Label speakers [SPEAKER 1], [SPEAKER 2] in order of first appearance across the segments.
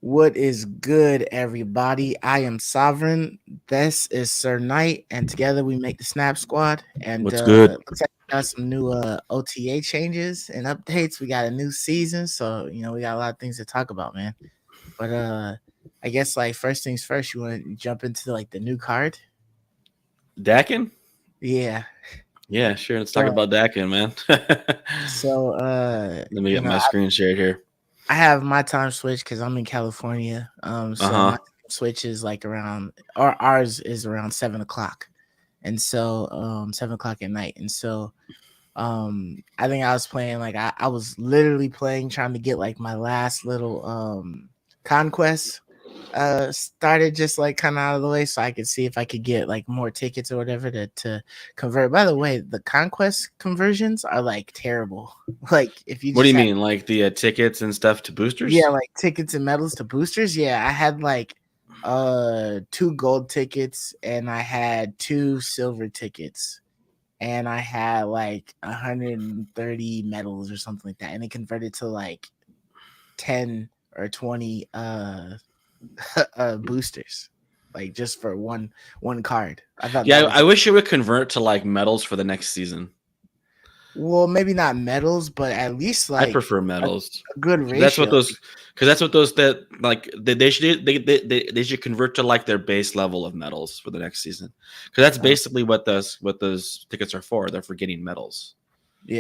[SPEAKER 1] What is good, everybody? I am Sovereign. This is Sir Knight, and together we make the Snap Squad. And
[SPEAKER 2] What's good?
[SPEAKER 1] looks like we got some new OTA changes and updates. We got a new season, so we got a lot of things to talk about, man. But I guess like first things first, you want to jump into like the new card?
[SPEAKER 2] Dakin?
[SPEAKER 1] Yeah.
[SPEAKER 2] Yeah, sure. Let's talk
[SPEAKER 1] So,
[SPEAKER 2] about Dakin, man.
[SPEAKER 1] so
[SPEAKER 2] Let me get my screen shared here.
[SPEAKER 1] I have my time switch because I'm in California. So my
[SPEAKER 2] Uh-huh.
[SPEAKER 1] time switch is like around, or ours is around 7 o'clock, and so 7 o'clock at night, and so I think I was playing like I was literally playing trying to get like my last little conquest started just like kind of out of the way so I could see if I could get like more tickets or whatever to convert. By the way, the conquest conversions are like terrible. Like if you
[SPEAKER 2] What do
[SPEAKER 1] just
[SPEAKER 2] you
[SPEAKER 1] have,
[SPEAKER 2] mean? Like the tickets and stuff to
[SPEAKER 1] yeah,
[SPEAKER 2] boosters?
[SPEAKER 1] like tickets and medals to boosters. Yeah, I had like two gold tickets and I had two silver tickets and I had like 130 medals or something like that, and it converted to like 10 or 20 boosters, like just for one card. I thought
[SPEAKER 2] Yeah,
[SPEAKER 1] that
[SPEAKER 2] I
[SPEAKER 1] was,
[SPEAKER 2] wish it would convert to like medals for the next season.
[SPEAKER 1] well, maybe not medals, but at least
[SPEAKER 2] I
[SPEAKER 1] like
[SPEAKER 2] prefer
[SPEAKER 1] a,
[SPEAKER 2] medals.
[SPEAKER 1] a good
[SPEAKER 2] That's what
[SPEAKER 1] ratio.
[SPEAKER 2] those because that's what those that like they should they should convert to like their base level of medals for the next season. Because that's
[SPEAKER 1] Uh,
[SPEAKER 2] basically what those tickets are for. They're for getting medals.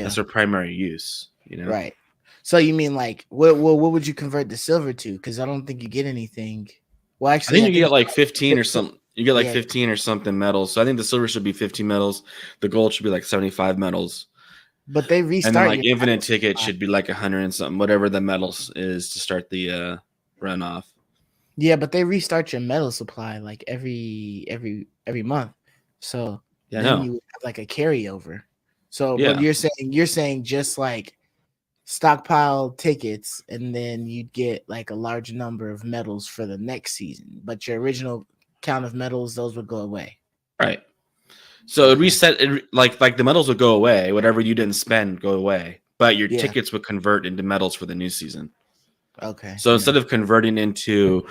[SPEAKER 2] That's
[SPEAKER 1] yeah,
[SPEAKER 2] their primary use, you know.
[SPEAKER 1] right. So you mean like what would you convert the silver to? Because I don't think you get anything. Well,
[SPEAKER 2] I
[SPEAKER 1] actually,
[SPEAKER 2] think
[SPEAKER 1] I
[SPEAKER 2] you
[SPEAKER 1] think
[SPEAKER 2] get like
[SPEAKER 1] it's
[SPEAKER 2] 15 or
[SPEAKER 1] like
[SPEAKER 2] something. You get like
[SPEAKER 1] yeah,
[SPEAKER 2] 15 or something medals. So I think the silver should be 15 medals. The gold should be like 75 medals.
[SPEAKER 1] but they
[SPEAKER 2] And then
[SPEAKER 1] restart
[SPEAKER 2] like
[SPEAKER 1] your
[SPEAKER 2] infinite
[SPEAKER 1] medal
[SPEAKER 2] ticket
[SPEAKER 1] supply.
[SPEAKER 2] should be like 100 and something, whatever the medals is to start the run off.
[SPEAKER 1] Yeah, but they restart your metal supply like every month. So
[SPEAKER 2] Yeah, I
[SPEAKER 1] then
[SPEAKER 2] know.
[SPEAKER 1] you have like a carryover. So, but
[SPEAKER 2] Yeah.
[SPEAKER 1] you're saying just like stockpile tickets, and then you'd get like a large number of medals for the next season. But your original count of medals, those would go away.
[SPEAKER 2] Right. So it
[SPEAKER 1] Okay.
[SPEAKER 2] reset it, like the medals would go away. Whatever you didn't spend go away. But your
[SPEAKER 1] Yeah.
[SPEAKER 2] tickets would convert into medals for the new season.
[SPEAKER 1] Okay.
[SPEAKER 2] So
[SPEAKER 1] Yeah.
[SPEAKER 2] instead of converting into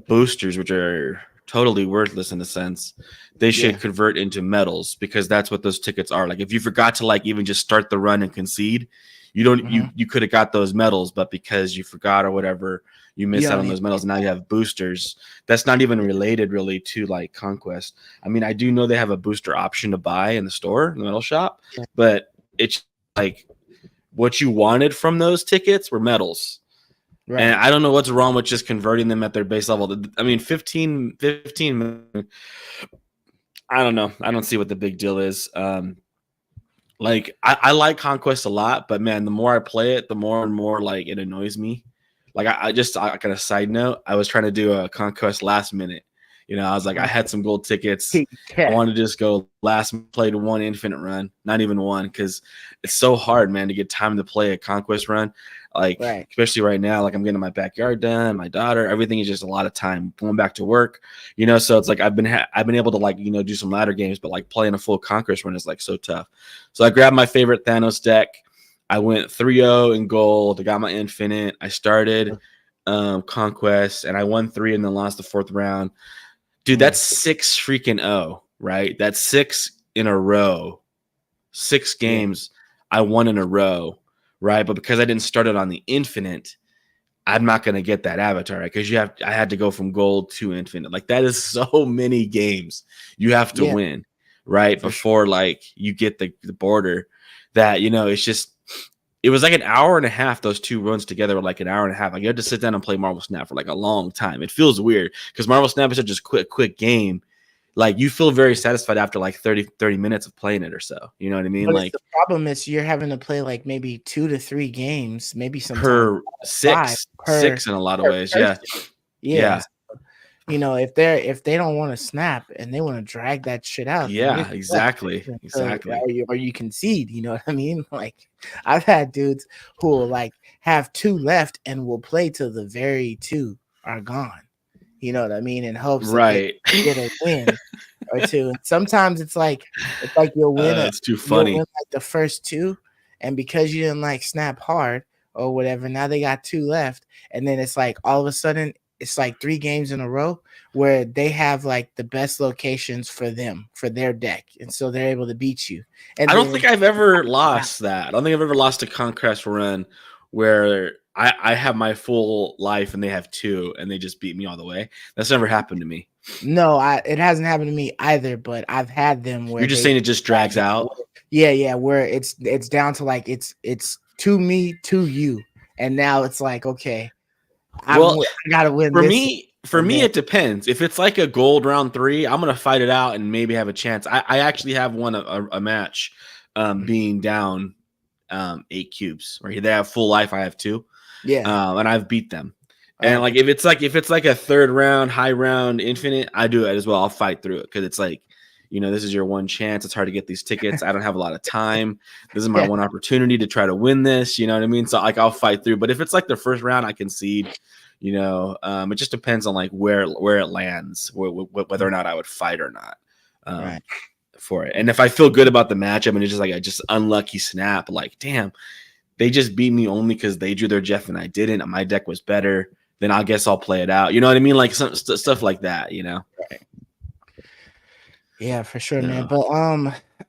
[SPEAKER 2] boosters, which are totally worthless in a sense, they
[SPEAKER 1] Yeah.
[SPEAKER 2] should convert into medals because that's what those tickets are. Like if you forgot to like even just start the run and concede, you don't
[SPEAKER 1] Hmm.
[SPEAKER 2] you could have got those medals, but because you forgot or whatever, you
[SPEAKER 1] You
[SPEAKER 2] miss out
[SPEAKER 1] don't
[SPEAKER 2] on
[SPEAKER 1] need
[SPEAKER 2] those
[SPEAKER 1] to
[SPEAKER 2] medals.
[SPEAKER 1] get
[SPEAKER 2] And now you
[SPEAKER 1] that.
[SPEAKER 2] have boosters. That's not even
[SPEAKER 1] Yeah.
[SPEAKER 2] related really to like conquest. I mean, I do know they have a booster option to buy in the store, in the medal shop,
[SPEAKER 1] Yeah.
[SPEAKER 2] but it's like what you wanted from those tickets were medals. And
[SPEAKER 1] Right.
[SPEAKER 2] I don't know what's wrong with just converting them at their base level. I mean, 15, I don't know. I don't see what the big deal is. Like, I like Conquest a lot, but man, the more I play it, the more and more like it annoys me. Like, I got a side note. I was trying to do a Conquest last minute. You know, I was like, I
[SPEAKER 1] Uh,
[SPEAKER 2] had some gold tickets. I
[SPEAKER 1] yeah.
[SPEAKER 2] wanted to just go last played one infinite run, not even one, because it's so hard, man, to get time to play a conquest run. Like,
[SPEAKER 1] Right.
[SPEAKER 2] especially right now, like I'm getting my backyard done, my daughter, everything is just a lot of time going back to work, you know. So it's like I've been able to like do some ladder games, but like playing a full conquest run is like so tough. So I grabbed my favorite Thanos deck. I went 3-0 in gold. I got my infinite. I started conquest and I won 3 and then lost the fourth round. Dude,
[SPEAKER 1] Mm.
[SPEAKER 2] that's 6 freaking O, right? That's 6 in a row. 6
[SPEAKER 1] Yeah.
[SPEAKER 2] games I won in a row, right? But because I didn't start it on the infinite, I'm not going to get that avatar, right? Because I had to go from gold to infinite. Like that is so many games you have to
[SPEAKER 1] Yeah.
[SPEAKER 2] win, right?
[SPEAKER 1] For sure.
[SPEAKER 2] Before like you get the border that, it's just, it was like an hour and a half. Those two runs together were like an hour and a half. Like you had to sit down and play Marvel Snap for like a long time. It feels weird because Marvel Snap is such a quick game. Like you feel very satisfied after like 30 minutes of playing it or so. You know what I mean?
[SPEAKER 1] But it's
[SPEAKER 2] Like
[SPEAKER 1] the problem is you're having to play like maybe 2 to 3 games, maybe sometimes
[SPEAKER 2] per
[SPEAKER 1] five
[SPEAKER 2] six,
[SPEAKER 1] per
[SPEAKER 2] six in a lot of
[SPEAKER 1] per
[SPEAKER 2] ways. Yeah.
[SPEAKER 1] person. Yeah.
[SPEAKER 2] Yeah.
[SPEAKER 1] So, if they don't want to snap and they want to drag that shit out, then you're
[SPEAKER 2] Yeah. Exactly. Exactly.
[SPEAKER 1] or you concede. You know what I mean? Like I've had dudes who will like have two left and will play till the very two are gone. You know what I mean? In hopes that they
[SPEAKER 2] Right.
[SPEAKER 1] get a win or two. And sometimes it's like
[SPEAKER 2] It's too
[SPEAKER 1] you'll win
[SPEAKER 2] funny.
[SPEAKER 1] like the first two, and because you didn't like snap hard or whatever. Now they got 2 left, and then it's like all of a sudden it's like 3 games in a row where they have like the best locations for them for their deck, and so they're able to beat you. And
[SPEAKER 2] I don't
[SPEAKER 1] then
[SPEAKER 2] think I've ever lost that. I don't think I've ever lost a Conquest run where I have my full life and they have 2 and they just beat me all the way. That's never happened to me.
[SPEAKER 1] no, it hasn't happened to me either, but I've had them where
[SPEAKER 2] You're just
[SPEAKER 1] they
[SPEAKER 2] saying it just drags out?
[SPEAKER 1] yeah, where it's down to like it's to me to you, and now it's like okay,
[SPEAKER 2] Well,
[SPEAKER 1] I gotta win this,
[SPEAKER 2] for
[SPEAKER 1] and
[SPEAKER 2] me,
[SPEAKER 1] then
[SPEAKER 2] it depends. If it's like a gold round 3, I'm gonna fight it out and maybe have a chance. I actually have won a match being down 8 cubes. Right, they have full life. I have 2,
[SPEAKER 1] yeah,
[SPEAKER 2] and I've beat them. And like if it's like a third round, high round, infinite, I do it as well. I'll fight through it because it's like, this is your one chance. It's hard to get these tickets. I don't have a lot of time. This is my
[SPEAKER 1] yeah,
[SPEAKER 2] one opportunity to try to win this. You know what I mean? So like I'll fight through. But if it's like the first round, I concede. It just depends on like where it lands, whether or not I would fight or not
[SPEAKER 1] right.
[SPEAKER 2] for it. And if I feel good about the matchup and it's just like a just unlucky snap, like damn, they just beat me only because they drew their Jeff and I didn't. My deck was better. Then I guess I'll play it out. You know what I mean? Like some stuff like that.
[SPEAKER 1] Right. Yeah, for sure, man.
[SPEAKER 2] No.
[SPEAKER 1] But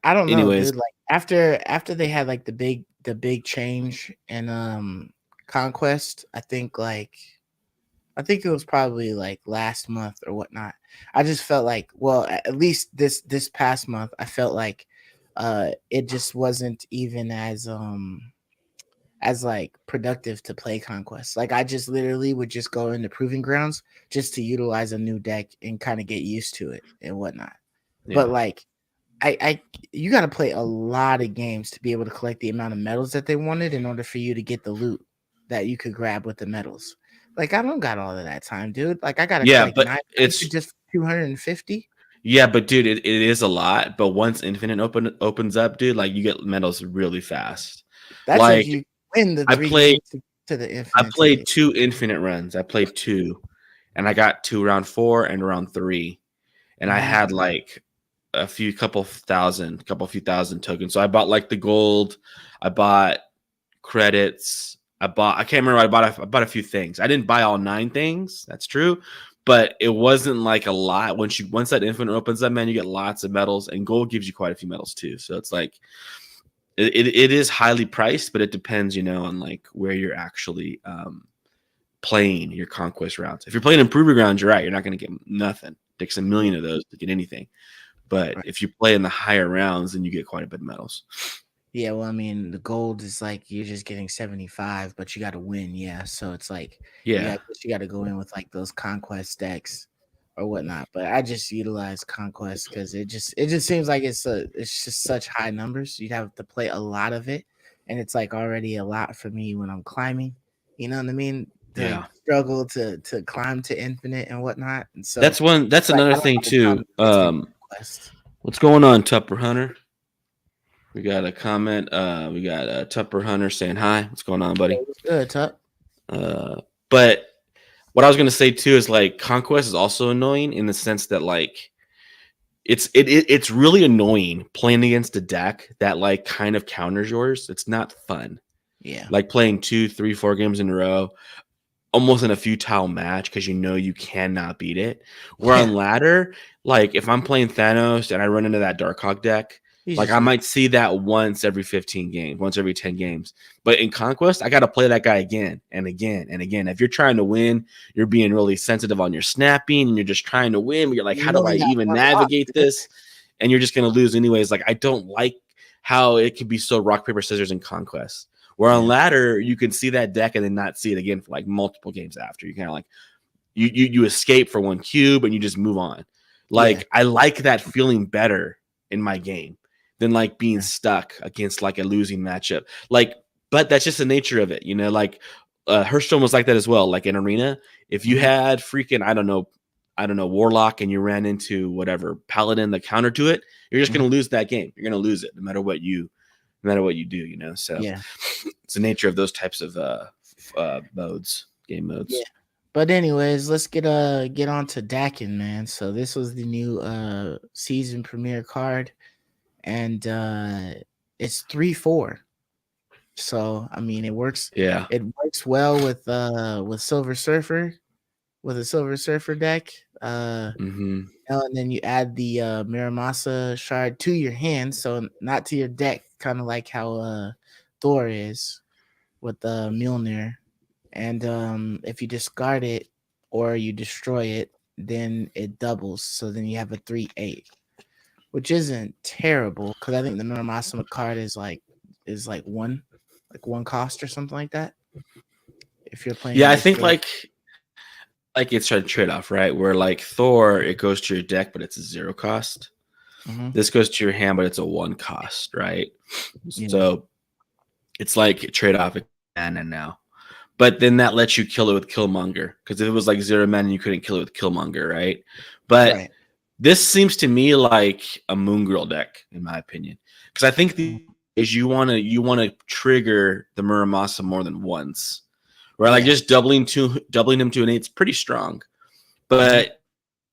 [SPEAKER 1] I don't know,
[SPEAKER 2] Anyways,
[SPEAKER 1] dude. Like after they had like the big change in Conquest, I think it was probably like last month or whatnot. I just felt like, well, at least this past month, I felt like it just wasn't even as like productive to play Conquest. Like I just literally would just go into Proving Grounds just to utilize a new deck and kind of get used to it and whatnot. But
[SPEAKER 2] yeah.
[SPEAKER 1] like I you got to play a lot of games to be able to collect the amount of medals that they wanted in order for you to get the loot that you could grab with the medals. Like I don't got all of that time, dude. Like I got to
[SPEAKER 2] Yeah,
[SPEAKER 1] collect
[SPEAKER 2] but
[SPEAKER 1] 900 just 250.
[SPEAKER 2] yeah, but dude, it is a lot. But once Infinite opens up, dude, like you get medals really fast.
[SPEAKER 1] That's if
[SPEAKER 2] Like
[SPEAKER 1] you win the
[SPEAKER 2] I
[SPEAKER 1] 3
[SPEAKER 2] played
[SPEAKER 1] games to the
[SPEAKER 2] I
[SPEAKER 1] infinite
[SPEAKER 2] played
[SPEAKER 1] ticket.
[SPEAKER 2] 2 Infinite runs. I played 2 and I got to round 4 and round 3. And I
[SPEAKER 1] Mhm.
[SPEAKER 2] had like couple few thousand tokens. So I bought like the gold, I bought credits, I can't remember. I bought a few things. I didn't buy all 9 things. That's true, but it wasn't like a lot. Once that infinite opens up, man, you get lots of medals, and gold gives you quite a few medals too. So it's like it is highly priced, but it depends, on like where you're actually playing your conquest rounds. If you're playing improving grounds, you're right. You're not going to get nothing. It takes a million of those to get anything. But
[SPEAKER 1] Right.
[SPEAKER 2] if you play in the higher rounds, then you get quite a bit of medals.
[SPEAKER 1] Yeah, well, I mean, the gold is like you're just getting 75, but you got to win. Yeah, so it's like
[SPEAKER 2] Yeah.
[SPEAKER 1] you got to go in with like those conquest decks or whatnot. But I just utilize conquest because it just seems like it's just such high numbers. You'd have to play a lot of it, and it's like already a lot for me when I'm climbing. You know what I mean? The
[SPEAKER 2] Yeah.
[SPEAKER 1] struggle to climb to infinite and whatnot, and so
[SPEAKER 2] That's
[SPEAKER 1] it's like
[SPEAKER 2] another
[SPEAKER 1] I don't
[SPEAKER 2] thing
[SPEAKER 1] have the time
[SPEAKER 2] too.
[SPEAKER 1] to invest in conquest.
[SPEAKER 2] What's going on, Tupper Hunter? We got a comment. We got Tupper Hunter saying hi. What's going on,
[SPEAKER 1] Hey,
[SPEAKER 2] buddy?
[SPEAKER 1] what's good, Tuck?
[SPEAKER 2] But what I was gonna say too is like conquest is also annoying in the sense that like it's really annoying playing against a deck that like kind of counters yours. It's not fun.
[SPEAKER 1] Yeah,
[SPEAKER 2] Like playing 2, 3, 4 games in a row, almost in a futile match because you cannot beat it. Where
[SPEAKER 1] yeah.
[SPEAKER 2] on ladder, like if I'm playing Thanos and I run into that Darkhawk deck,
[SPEAKER 1] You
[SPEAKER 2] like
[SPEAKER 1] just
[SPEAKER 2] I
[SPEAKER 1] lose.
[SPEAKER 2] might see that once every 15 games, once every 10 games. But in Conquest, I got to play that guy again and again and again. If you're trying to win, you're being really sensitive on your snapping and you're just trying to win. But you're like, how
[SPEAKER 1] You
[SPEAKER 2] do I
[SPEAKER 1] only got
[SPEAKER 2] even
[SPEAKER 1] one loss,
[SPEAKER 2] navigate
[SPEAKER 1] man.
[SPEAKER 2] this? And you're just going to lose anyways. Like, I don't like how it can be so rock, paper, scissors in Conquest. Where on
[SPEAKER 1] Yeah,
[SPEAKER 2] ladder, you can see that deck and then not see it again for like multiple games after. You kind of like you escape for one cube and you just move on.
[SPEAKER 1] yeah,
[SPEAKER 2] Like I like that feeling better in my game than like being
[SPEAKER 1] yeah.
[SPEAKER 2] stuck against like a losing matchup. Like, but that's just the nature of it, Like Hearthstone was like that as well. Like in Arena, if you
[SPEAKER 1] Mhm.
[SPEAKER 2] had freaking I don't know Warlock and you ran into whatever Paladin the counter to it, you're just
[SPEAKER 1] Mhm.
[SPEAKER 2] gonna lose that game. You're gonna lose it no matter what you do. So
[SPEAKER 1] Yeah,
[SPEAKER 2] it's the nature of those types of game
[SPEAKER 1] yeah.
[SPEAKER 2] modes.
[SPEAKER 1] But anyways, let's get on to Dakin, man. So this was the new season premiere card, and it's 3-4. So I mean, it works.
[SPEAKER 2] Yeah.
[SPEAKER 1] It works well with Silver Surfer, with a Silver Surfer deck.
[SPEAKER 2] Hmm.
[SPEAKER 1] And then you add the Miramasa shard to your hand, so not to your deck, kind of like how Thor is with the Mjolnir. And if you discard it or you destroy it, then it doubles. So then you have a 3/8, which isn't terrible because I think the Miramasa card is like one cost or something like that. If you're playing
[SPEAKER 2] Yeah,
[SPEAKER 1] a
[SPEAKER 2] I think
[SPEAKER 1] destroy.
[SPEAKER 2] like it's a trade off, right? Where like Thor, it goes to your deck, but it's a 0 cost.
[SPEAKER 1] Mm-hmm.
[SPEAKER 2] This goes to your hand, but it's a 1 cost, right?
[SPEAKER 1] Yeah.
[SPEAKER 2] So it's like a trade off mana now. But then that lets you kill it with Killmonger. Because if it was like 0 mana, you couldn't kill it with Killmonger, right? But
[SPEAKER 1] Right.
[SPEAKER 2] this seems to me like a Moon Girl deck, in my opinion. Because I think
[SPEAKER 1] Mhm.
[SPEAKER 2] is you wanna trigger the Muramasa more than once. Right? Like
[SPEAKER 1] Yeah.
[SPEAKER 2] just doubling him to an 8 is pretty strong.
[SPEAKER 1] Mm-hmm.
[SPEAKER 2] But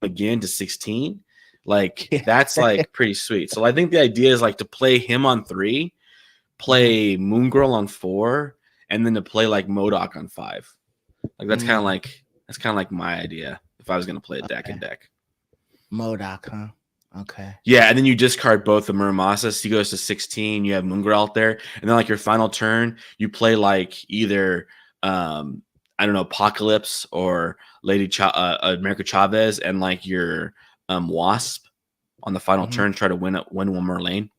[SPEAKER 2] again to 16, like
[SPEAKER 1] Yeah.
[SPEAKER 2] that's like pretty sweet. So I think the idea is like to play him on 3,
[SPEAKER 1] Mm-hmm.
[SPEAKER 2] play Moon Girl on 4, and then to play like Modoc on 5. Like
[SPEAKER 1] Mm.
[SPEAKER 2] that's kind of like my idea if I was gonna play a deck
[SPEAKER 1] Okay.
[SPEAKER 2] and deck.
[SPEAKER 1] Modoc, huh? Okay.
[SPEAKER 2] Yeah, and then you discard both the Muramasa. So he goes to 16. You have Moongirl out there, and then like your final turn, you play like either I don't know, Apocalypse or America Chavez, and like your Wasp on the final
[SPEAKER 1] Mm-hmm.
[SPEAKER 2] turn, try to win one more lane.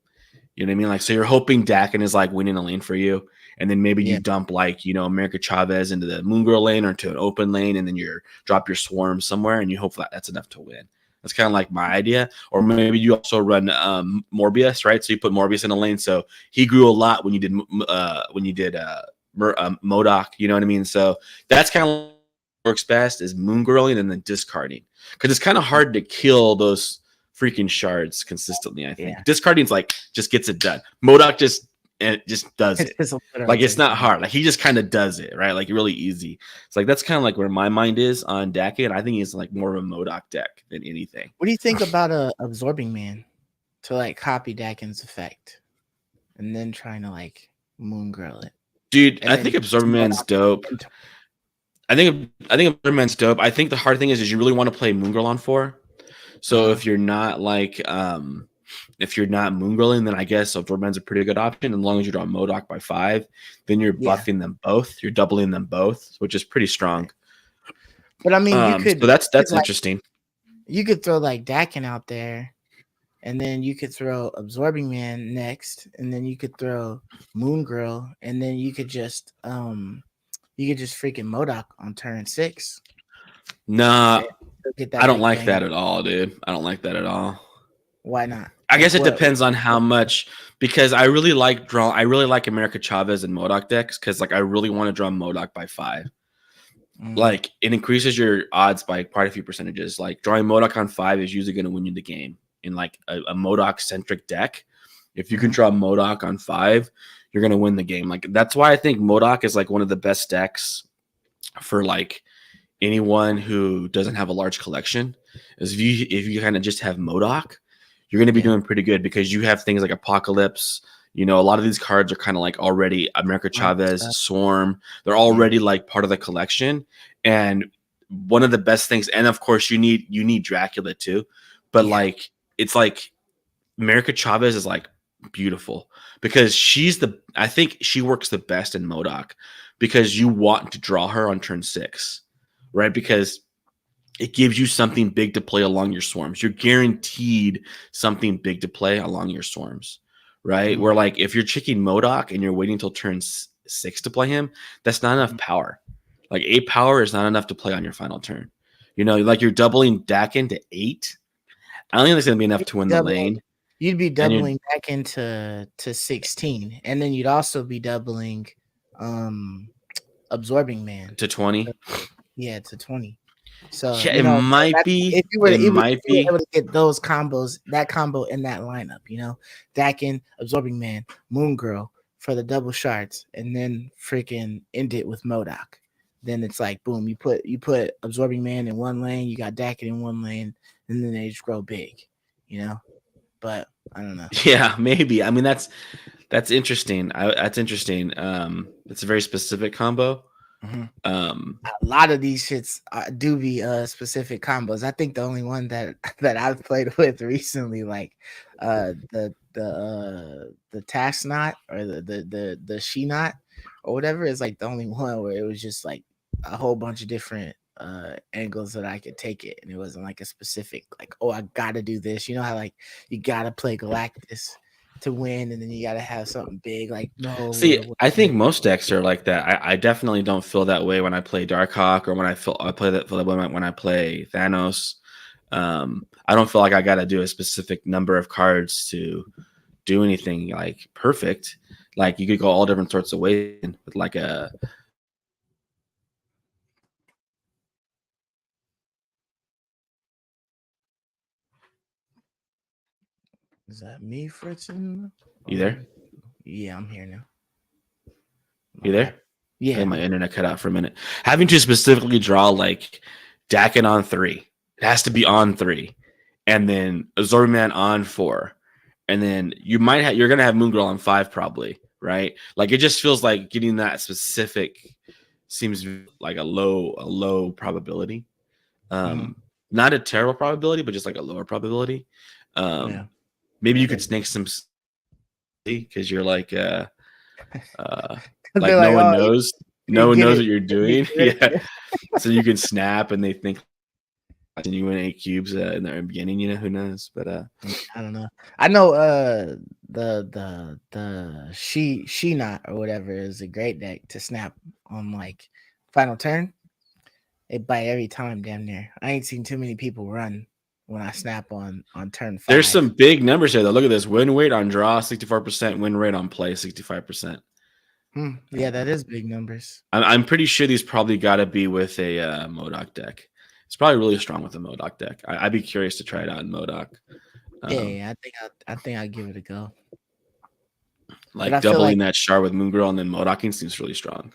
[SPEAKER 2] You know what I mean? Like, so you're hoping Dakin is like winning a lane for you, and then maybe you
[SPEAKER 1] Yeah.
[SPEAKER 2] dump like America Chavez into the Moongirl lane or to an open lane, and then you drop your Swarm somewhere, and you hope that that's enough to win. That's kind of like my idea. Or maybe you also run Morbius, right? So you put Morbius in a lane, so he grew a lot when you did Modoc. You know what I mean? So that's kind of works best is Moongirling and then discarding because it's kind of hard to kill those freaking shards consistently. I think
[SPEAKER 1] Yeah.
[SPEAKER 2] discarding's like just gets it done. Modoc just does
[SPEAKER 1] It's
[SPEAKER 2] it.
[SPEAKER 1] just literally
[SPEAKER 2] Like it's
[SPEAKER 1] takes
[SPEAKER 2] not
[SPEAKER 1] long.
[SPEAKER 2] hard. Like he just kind of does it, right? Like really easy. It's like that's kind of like where my mind is on Daki, and I think he's like more of a Modoc deck than anything.
[SPEAKER 1] What do you think about a absorbing man to like copy Dakin's effect and then trying to like moon girl it
[SPEAKER 2] Dude,
[SPEAKER 1] and
[SPEAKER 2] I
[SPEAKER 1] then
[SPEAKER 2] think
[SPEAKER 1] use
[SPEAKER 2] Absorber Man's
[SPEAKER 1] Modoc
[SPEAKER 2] dope.
[SPEAKER 1] into
[SPEAKER 2] I think Absorber Man's dope. I think the hard thing is you really want to play Moon Girl on 4. So
[SPEAKER 1] uh-huh.
[SPEAKER 2] if you're not like if you're not Moongirling, then I guess Absorben's a pretty good option. As long as you draw Modoc by 5, then you're
[SPEAKER 1] Yeah.
[SPEAKER 2] buffing them both. You're doubling them both, which is pretty strong.
[SPEAKER 1] But I mean
[SPEAKER 2] So that's
[SPEAKER 1] like
[SPEAKER 2] interesting.
[SPEAKER 1] you could throw like Dakin out there and then you could throw absorbing man next and then you could throw moon girl and then you could just freaking Modoc on turn 6
[SPEAKER 2] Nah,
[SPEAKER 1] and get
[SPEAKER 2] I
[SPEAKER 1] that
[SPEAKER 2] don't
[SPEAKER 1] big
[SPEAKER 2] like
[SPEAKER 1] bang.
[SPEAKER 2] that at all, dude. I don't like that at all.
[SPEAKER 1] Why not?
[SPEAKER 2] I
[SPEAKER 1] Like
[SPEAKER 2] guess it depends on how much because I really like America Chavez and Modoc decks because like I really want to draw Modoc by 5.
[SPEAKER 1] Mm,
[SPEAKER 2] Like it increases your odds by quite a few percentages. Like drawing Modoc on 5 is usually going to win you the game in like a Modoc centric deck. If you can
[SPEAKER 1] mhm.
[SPEAKER 2] draw Modoc on 5, you're going to win the game. Like that's why I think Modoc is like one of the best decks for like anyone who doesn't have a large collection. Is if you kind of just have Modoc, you're going to be
[SPEAKER 1] Yeah.
[SPEAKER 2] doing pretty good because you have things like Apocalypse. A lot of these cards are kind of like already America Chavez,
[SPEAKER 1] Stuff.
[SPEAKER 2] Swarm. They're
[SPEAKER 1] Yeah.
[SPEAKER 2] already like part of the collection. And one of the best things, and of course you need Dracula too, but
[SPEAKER 1] Yeah.
[SPEAKER 2] like it's like America Chavez is like beautiful because I think she works the best in Modoc because you want to draw her on turn 6, right? Because it gives you something big to play along your swarms. You're guaranteed something big to play along your swarms, right?
[SPEAKER 1] Mhm,
[SPEAKER 2] Where like if you're checking Modoc and you're waiting until turn 6 to play him, that's not enough
[SPEAKER 1] mhm.
[SPEAKER 2] power. Like 8 power is not enough to play on your final turn. Like you're doubling Dakin to 8. I don't think that's gonna be enough
[SPEAKER 1] You'd
[SPEAKER 2] to
[SPEAKER 1] be
[SPEAKER 2] win the
[SPEAKER 1] doubling
[SPEAKER 2] lane.
[SPEAKER 1] you'd be
[SPEAKER 2] And you
[SPEAKER 1] doubling back into to 16, and then you'd also be doubling um absorbing man.
[SPEAKER 2] to 20.
[SPEAKER 1] Yeah, to 20. So,
[SPEAKER 2] Yeah, it
[SPEAKER 1] so
[SPEAKER 2] might
[SPEAKER 1] that's
[SPEAKER 2] be.
[SPEAKER 1] if you were to
[SPEAKER 2] It
[SPEAKER 1] if
[SPEAKER 2] might
[SPEAKER 1] you were
[SPEAKER 2] be.
[SPEAKER 1] able to get those combos, that combo in that lineup, Dakin, absorbing man, moon girl for the double shards, and then freaking end it with Modoc. Then it's like boom, you put absorbing man in one lane, you got Dakin in one lane, and then they just grow big, you know. But I don't know.
[SPEAKER 2] Yeah, maybe. I mean, that's interesting. That's interesting. It's a very specific combo.
[SPEAKER 1] Hmm.
[SPEAKER 2] Um,
[SPEAKER 1] A lot of these shits do be specific combos. I think the only one that that I've played with recently, like the task knot or the she knot or whatever, is like the only one where it was just like a whole bunch of different angles that I could take it, and it wasn't like a specific like, oh, I gotta do this. You know how like you gotta play Galactus to win, and then you gotta have something big like no
[SPEAKER 2] See,
[SPEAKER 1] or
[SPEAKER 2] I
[SPEAKER 1] whatever.
[SPEAKER 2] think most decks are like that. I definitely don't feel that way when I play Darkhawk or when I play that feel that way when I play Thanos. I don't feel like I got to do a specific number of cards to do anything like perfect. Like you could go all different sorts of ways with like a
[SPEAKER 1] Is that me, Fritzen?
[SPEAKER 2] you
[SPEAKER 1] Or
[SPEAKER 2] there?
[SPEAKER 1] yeah, I'm here now. My
[SPEAKER 2] You
[SPEAKER 1] bad.
[SPEAKER 2] there? I
[SPEAKER 1] Yeah,
[SPEAKER 2] think
[SPEAKER 1] I'm
[SPEAKER 2] my
[SPEAKER 1] here.
[SPEAKER 2] internet cut out for a minute. Having to specifically draw like Dakin on 3. It has to be on 3. And then Azor Man on 4. And then you're gonna have Moon Girl on 5 probably, right? Like it just feels like getting that specific seems like a low probability.
[SPEAKER 1] Hmm.
[SPEAKER 2] Um not a terrible probability, but just like a lower probability.
[SPEAKER 1] Yeah.
[SPEAKER 2] Um maybe you could snake some because you're
[SPEAKER 1] They're
[SPEAKER 2] like no
[SPEAKER 1] like,
[SPEAKER 2] one
[SPEAKER 1] oh,
[SPEAKER 2] knows. No one
[SPEAKER 1] get
[SPEAKER 2] knows
[SPEAKER 1] it.
[SPEAKER 2] what you're
[SPEAKER 1] Get
[SPEAKER 2] doing.
[SPEAKER 1] rid of
[SPEAKER 2] Yeah.
[SPEAKER 1] it.
[SPEAKER 2] So you can snap and they think you win 8 cubes in the beginning, who knows? But
[SPEAKER 1] I don't know. I know the she not or whatever is a great deck to snap on like final turn. It bite every time, damn near. I ain't seen too many people run when I snap on turn
[SPEAKER 2] there's
[SPEAKER 1] 5.
[SPEAKER 2] some big numbers here though. Look at this. Win rate on draw, 64%, win rate on play, 65%.
[SPEAKER 1] Yeah, that is big numbers.
[SPEAKER 2] I'm pretty sure these probably gotta be with a Modoc deck. It's probably really strong with a Modoc deck. I'd be curious to try it out in Modoc.
[SPEAKER 1] Yeah,
[SPEAKER 2] Um,
[SPEAKER 1] yeah, I think I'll give it a go. But
[SPEAKER 2] like
[SPEAKER 1] I feel like
[SPEAKER 2] doubling that shard with Moon Girl and then Modocking seems really strong.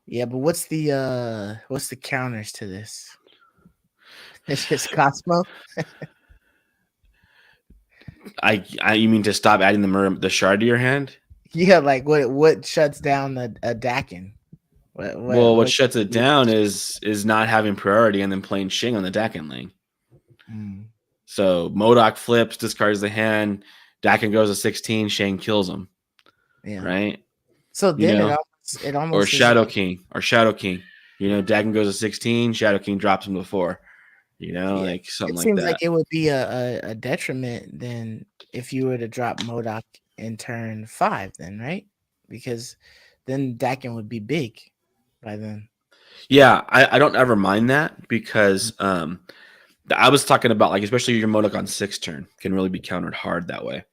[SPEAKER 1] yeah, but what's the counters to this? It's just Cosmo.
[SPEAKER 2] You mean to stop adding the shard to your hand?
[SPEAKER 1] Yeah, like what shuts down a Dakin?
[SPEAKER 2] What
[SPEAKER 1] What
[SPEAKER 2] shuts it
[SPEAKER 1] yeah.
[SPEAKER 2] down is not having priority and then playing Shing on the Dakin lane.
[SPEAKER 1] Mm,
[SPEAKER 2] So Modoc flips, discards the hand, Dakin goes to 16, Shang kills him,
[SPEAKER 1] yeah.
[SPEAKER 2] right?
[SPEAKER 1] So
[SPEAKER 2] You
[SPEAKER 1] then
[SPEAKER 2] know,
[SPEAKER 1] it
[SPEAKER 2] or
[SPEAKER 1] almost is
[SPEAKER 2] Shadow
[SPEAKER 1] like
[SPEAKER 2] King, Dakin goes to 16, Shadow King drops him to 4,
[SPEAKER 1] yeah.
[SPEAKER 2] like something
[SPEAKER 1] It
[SPEAKER 2] like
[SPEAKER 1] seems like
[SPEAKER 2] that.
[SPEAKER 1] it would be a detriment then if you were to drop Modoc in turn 5 then, right? Because then Dakin would be big by then.
[SPEAKER 2] Yeah, I don't ever mind that because I was talking about like especially your Modoc on 6 turn can really be countered hard that way.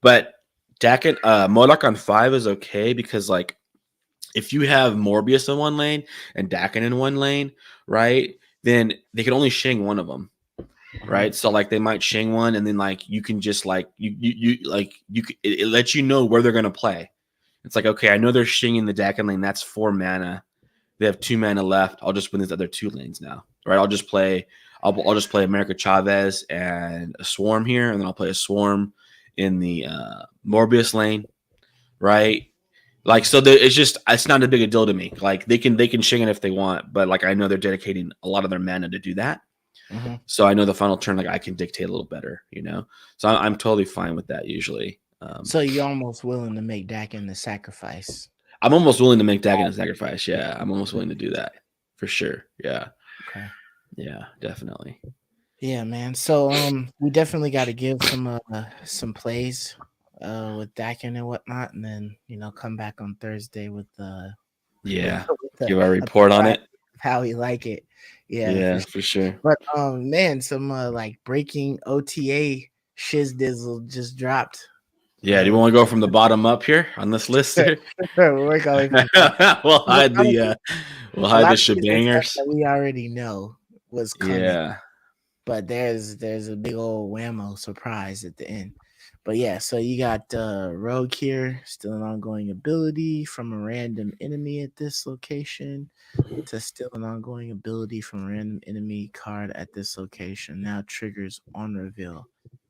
[SPEAKER 2] But Dakin Modoc on 5 is okay because like if you have Morbius in one lane and Dakin in one lane, right? Then they can only shing one of them,
[SPEAKER 1] Mhm.
[SPEAKER 2] right? So like they might shing one, and then like you can just like it lets you know where they're gonna play. It's like okay, I know they're shinging the Dakin lane. That's 4 mana. They have 2 mana left. I'll just win these other 2 lanes now, right? I'll just play America Chavez and a Swarm here, and then I'll play a Swarm in the Morbius lane, right? Like so, it's not a big a deal to me. Like they can shing it if they want, but like I know they're dedicating a lot of their mana to do that.
[SPEAKER 1] Mhm.
[SPEAKER 2] So I know the final turn like I can dictate a little better. So I'm totally fine with that usually.
[SPEAKER 1] So you're almost willing to make Dakin the sacrifice.
[SPEAKER 2] I'm almost willing to make Dagon a sacrifice. Yeah, I'm almost willing to do that for sure. Yeah,
[SPEAKER 1] Okay.
[SPEAKER 2] yeah, definitely.
[SPEAKER 1] Yeah, man. So we definitely got to give some plays with Dakin and whatnot, and then come back on Thursday with
[SPEAKER 2] Yeah,
[SPEAKER 1] with
[SPEAKER 2] give our
[SPEAKER 1] a
[SPEAKER 2] report on
[SPEAKER 1] thought
[SPEAKER 2] it.
[SPEAKER 1] of how we like it. Yeah, for
[SPEAKER 2] Yeah,
[SPEAKER 1] sure.
[SPEAKER 2] for sure.
[SPEAKER 1] But man, some like breaking OTA shiz dizzle just dropped.
[SPEAKER 2] Yeah, do you
[SPEAKER 1] Uh,
[SPEAKER 2] want to go from the bottom up here on this list here?
[SPEAKER 1] we're going from the top.
[SPEAKER 2] we'll
[SPEAKER 1] But
[SPEAKER 2] hide the
[SPEAKER 1] honestly,
[SPEAKER 2] we'll
[SPEAKER 1] a
[SPEAKER 2] hide
[SPEAKER 1] lot
[SPEAKER 2] the
[SPEAKER 1] of these are stuff
[SPEAKER 2] shebangers.
[SPEAKER 1] that we already know was coming.
[SPEAKER 2] Yeah,
[SPEAKER 1] But there's a big old whammo surprise at the end. But yeah, so you got Rogue here, still an ongoing ability from a random enemy at this location to still an ongoing ability from a random enemy card at this location. Now triggers on reveal.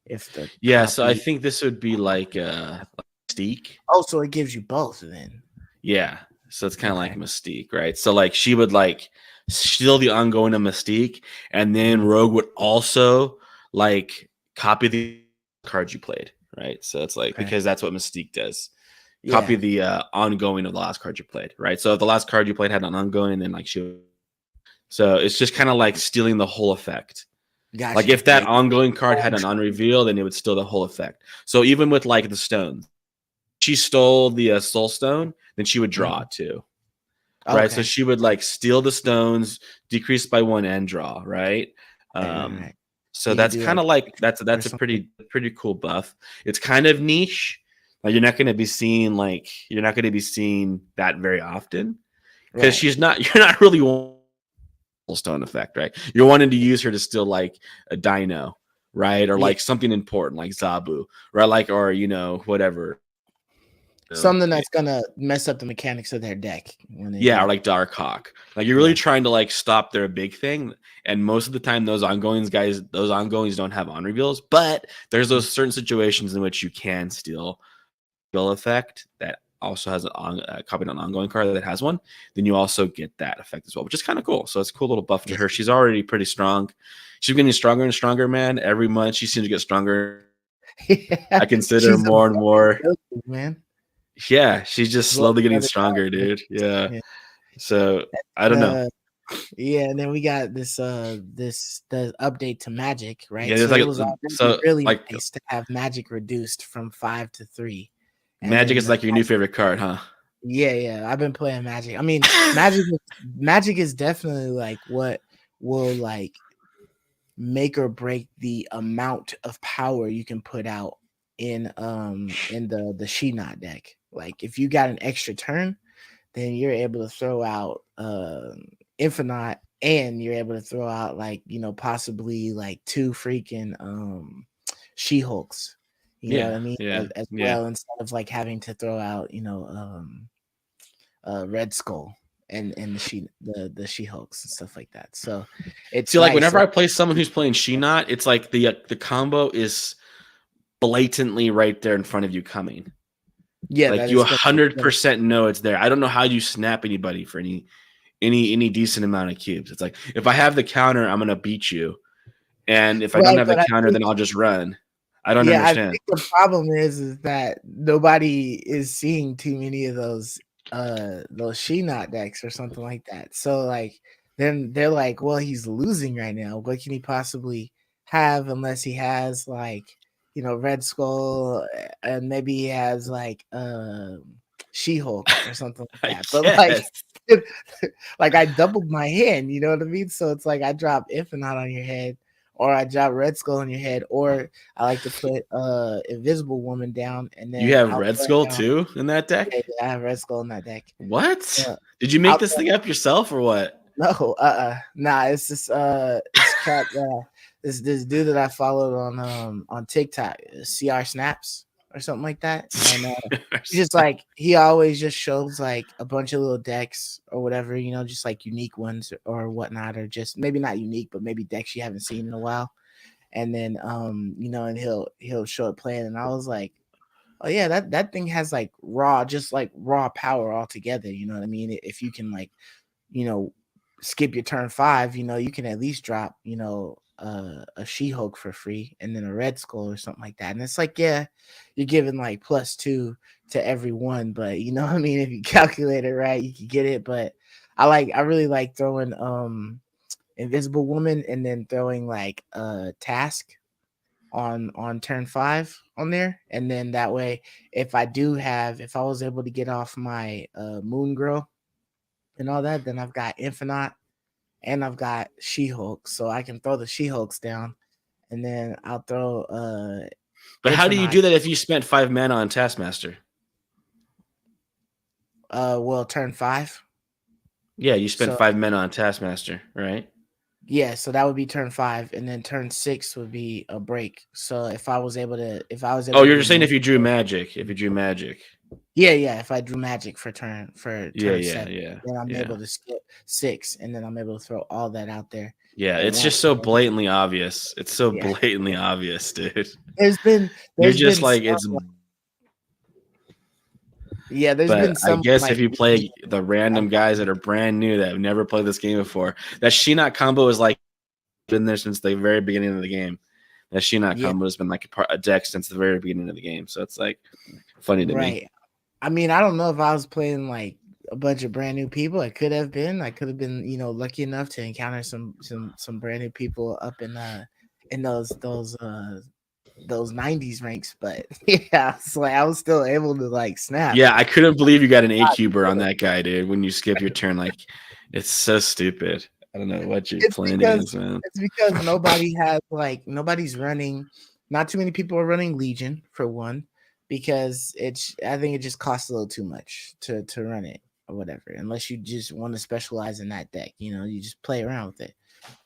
[SPEAKER 1] if the
[SPEAKER 2] Yeah, so I
[SPEAKER 1] copy.
[SPEAKER 2] think this would be like Mystique.
[SPEAKER 1] Oh, so it gives you both then.
[SPEAKER 2] Yeah. So it's kind of like
[SPEAKER 1] Okay.
[SPEAKER 2] Mystique, right? So like she would like steal the ongoing of Mystique, and then
[SPEAKER 1] Mhm.
[SPEAKER 2] Rogue would also like copy the cards you played, right? So it's like
[SPEAKER 1] Okay.
[SPEAKER 2] because that's what Mystique does. Copy
[SPEAKER 1] Yeah.
[SPEAKER 2] the ongoing of the last card you played, right? So if the last card you played had an ongoing, then like she would, so it's just kind of like stealing the whole effect. Like
[SPEAKER 1] Gotcha.
[SPEAKER 2] if
[SPEAKER 1] Yeah.
[SPEAKER 2] that ongoing card had an unreveal, then it would steal the whole effect. So even with like the stones, she stole the soul stone, then she would draw
[SPEAKER 1] Mhm.
[SPEAKER 2] it too, right? So
[SPEAKER 1] Okay.
[SPEAKER 2] she would like steal the stones, decrease by one, and draw, right? Um,
[SPEAKER 1] Right.
[SPEAKER 2] so
[SPEAKER 1] You could
[SPEAKER 2] that's
[SPEAKER 1] do
[SPEAKER 2] kind
[SPEAKER 1] like
[SPEAKER 2] of like
[SPEAKER 1] or
[SPEAKER 2] that's a
[SPEAKER 1] something.
[SPEAKER 2] pretty cool buff. It's kind of niche. Like you're not going to be seeing that very often because
[SPEAKER 1] Right.
[SPEAKER 2] you're not really stone effect, right? You're wanting to use her to steal like a dino, right? Or
[SPEAKER 1] Yeah.
[SPEAKER 2] like something important like Zabu, right? Like or whatever.
[SPEAKER 1] Something that's gonna mess up the mechanics of their deck when they
[SPEAKER 2] Yeah,
[SPEAKER 1] do
[SPEAKER 2] or
[SPEAKER 1] it.
[SPEAKER 2] like Dark Hawk. Like you're really
[SPEAKER 1] Yeah.
[SPEAKER 2] trying to like stop their big thing. And most of the time those ongoings don't have on reveals, but there's
[SPEAKER 1] Mhm.
[SPEAKER 2] those certain situations in which you can steal bill effect that also has a copy on an ongoing card that has one, then you also get that effect as well, which is kind of cool. So it's a cool little buff to
[SPEAKER 1] Yeah.
[SPEAKER 2] her. She's already pretty strong. She's getting stronger and stronger, man. Every month she seems to get stronger.
[SPEAKER 1] Yeah.
[SPEAKER 2] I consider
[SPEAKER 1] She's a
[SPEAKER 2] more and more.
[SPEAKER 1] man.
[SPEAKER 2] Yeah, she's just
[SPEAKER 1] As well
[SPEAKER 2] slowly
[SPEAKER 1] as
[SPEAKER 2] getting
[SPEAKER 1] other
[SPEAKER 2] stronger,
[SPEAKER 1] cards.
[SPEAKER 2] dude. Yeah.
[SPEAKER 1] Yeah.
[SPEAKER 2] So I don't know.
[SPEAKER 1] Uh, yeah, and then we got this the update to Magic, right?
[SPEAKER 2] Yeah, there's
[SPEAKER 1] So it
[SPEAKER 2] like
[SPEAKER 1] was already
[SPEAKER 2] so
[SPEAKER 1] really
[SPEAKER 2] like
[SPEAKER 1] nice to have Magic reduced from 5 to 3. And
[SPEAKER 2] Magic
[SPEAKER 1] then
[SPEAKER 2] is like your new favorite card, huh?
[SPEAKER 1] yeah, yeah, I've been playing Magic. I mean, Magic is definitely like what will like make or break the amount of power you can put out in the She-Not deck. Like if you got an extra turn, then you're able to throw out Infinite, and you're able to throw out like, possibly like two freaking She-Hulks. You know what
[SPEAKER 2] Yeah,
[SPEAKER 1] I mean?
[SPEAKER 2] yeah,
[SPEAKER 1] As
[SPEAKER 2] yeah.
[SPEAKER 1] well, instead of like having to throw out, Red Skull and the She-Hulks and stuff like that. So it's
[SPEAKER 2] See, like
[SPEAKER 1] nice.
[SPEAKER 2] whenever I play someone who's playing She-Not, it's like the combo is blatantly right there in front of you coming.
[SPEAKER 1] Yeah,
[SPEAKER 2] Like
[SPEAKER 1] that
[SPEAKER 2] you
[SPEAKER 1] is
[SPEAKER 2] a
[SPEAKER 1] definitely
[SPEAKER 2] hundred
[SPEAKER 1] true.
[SPEAKER 2] percent know it's there. I don't know how you snap anybody for any decent amount of cubes. It's like if I have the counter, I'm gonna beat you, and if I don't
[SPEAKER 1] Right,
[SPEAKER 2] have the
[SPEAKER 1] but I
[SPEAKER 2] counter,
[SPEAKER 1] think
[SPEAKER 2] then I'll just run. I don't
[SPEAKER 1] yeah, I
[SPEAKER 2] understand.
[SPEAKER 1] think the problem is that nobody is seeing too many of those She-Not decks or something like that. So like then they're like, well, he's losing right now. What can he possibly have unless he has like, Red Skull, and maybe he has like She-Hulk or something like
[SPEAKER 2] I
[SPEAKER 1] that. But like
[SPEAKER 2] guess.
[SPEAKER 1] like I doubled my hand, you know what I mean? So it's like I drop Infinite on your head, or I drop Red Skull on your head, or I like to put Invisible Woman down, and
[SPEAKER 2] You
[SPEAKER 1] then
[SPEAKER 2] have
[SPEAKER 1] I'll
[SPEAKER 2] Red
[SPEAKER 1] throw it
[SPEAKER 2] Skull
[SPEAKER 1] down.
[SPEAKER 2] too in that deck.
[SPEAKER 1] Yeah, yeah, I have Red Skull in that deck.
[SPEAKER 2] What?
[SPEAKER 1] Uh,
[SPEAKER 2] Did you make
[SPEAKER 1] I'll
[SPEAKER 2] this
[SPEAKER 1] throw
[SPEAKER 2] thing up yourself or what?
[SPEAKER 1] no, nah, it's this it's cat this dude that I followed on TikTok, CR Snaps or something like that. And he's just like he always just shows like a bunch of little decks or whatever, just like unique ones or whatnot, or just maybe not unique, but maybe decks you haven't seen in a while. And then and he'll show it playing, and I was like, oh yeah, that thing has like raw power altogether. You know what I mean? If you can like, you know, skip your turn 5, you can at least drop, a She-Hulk for free and then a Red Skull or something like that. And it's like, yeah, you're giving like +2 to every one, but you know what I mean? If you calculate it right, you can get it. But I really like throwing Invisible Woman and then throwing like Task on turn 5 on there. And then that way, if I was able to get off my Moon Girl and all that, then I've got Infinite and I've got She-Hulk, so I can throw the She-Hulks down, and then I'll throw
[SPEAKER 2] But how do you
[SPEAKER 1] Infinite.
[SPEAKER 2] do that if you spent 5 mana on Taskmaster?
[SPEAKER 1] Well, turn 5.
[SPEAKER 2] Yeah, you spent
[SPEAKER 1] So
[SPEAKER 2] 5 mana on Taskmaster, right?
[SPEAKER 1] yeah, so that would be turn 5, and then turn 6 would be a break. So if I was able
[SPEAKER 2] Oh,
[SPEAKER 1] to
[SPEAKER 2] you're
[SPEAKER 1] get
[SPEAKER 2] just saying
[SPEAKER 1] Moon,
[SPEAKER 2] if you drew magic. If you drew magic.
[SPEAKER 1] Yeah. If I drew magic for
[SPEAKER 2] Yeah,
[SPEAKER 1] turn
[SPEAKER 2] yeah,
[SPEAKER 1] 7,
[SPEAKER 2] yeah,
[SPEAKER 1] then I'm
[SPEAKER 2] yeah.
[SPEAKER 1] able to skip 6, and then I'm able to throw all that out there
[SPEAKER 2] Yeah,
[SPEAKER 1] at
[SPEAKER 2] it's just
[SPEAKER 1] once.
[SPEAKER 2] so blatantly obvious. It's so
[SPEAKER 1] Yeah.
[SPEAKER 2] blatantly obvious, dude.
[SPEAKER 1] There's been
[SPEAKER 2] You're
[SPEAKER 1] there's
[SPEAKER 2] just
[SPEAKER 1] been
[SPEAKER 2] like
[SPEAKER 1] some
[SPEAKER 2] it's
[SPEAKER 1] yeah, there's
[SPEAKER 2] but
[SPEAKER 1] been
[SPEAKER 2] I
[SPEAKER 1] some
[SPEAKER 2] guess if
[SPEAKER 1] like
[SPEAKER 2] you
[SPEAKER 1] Legion
[SPEAKER 2] play the
[SPEAKER 1] I've
[SPEAKER 2] random guys that are brand new that have never played this game before, that Shinnok combo is like been there since the very beginning of the game. That Shinnok
[SPEAKER 1] yeah,
[SPEAKER 2] combo has been like a deck since the very beginning of the game. So it's like funny to me.
[SPEAKER 1] right. I mean, I don't know if I was playing like a bunch of brand new people. I could have been. I could have been, lucky enough to encounter some brand new people up in those 90s ranks, but yeah, it's like I was still able to like snap.
[SPEAKER 2] Yeah, I couldn't believe you got an A cuber on that guy, dude. When you skip your turn, like it's so stupid. I don't know what your
[SPEAKER 1] It's
[SPEAKER 2] plan
[SPEAKER 1] because
[SPEAKER 2] is, man.
[SPEAKER 1] it's because nobody's running. Not too many people are running Legion for one, because I think it just costs a little too much to run it or whatever. Unless you just want to specialize in that deck, you just play around with it.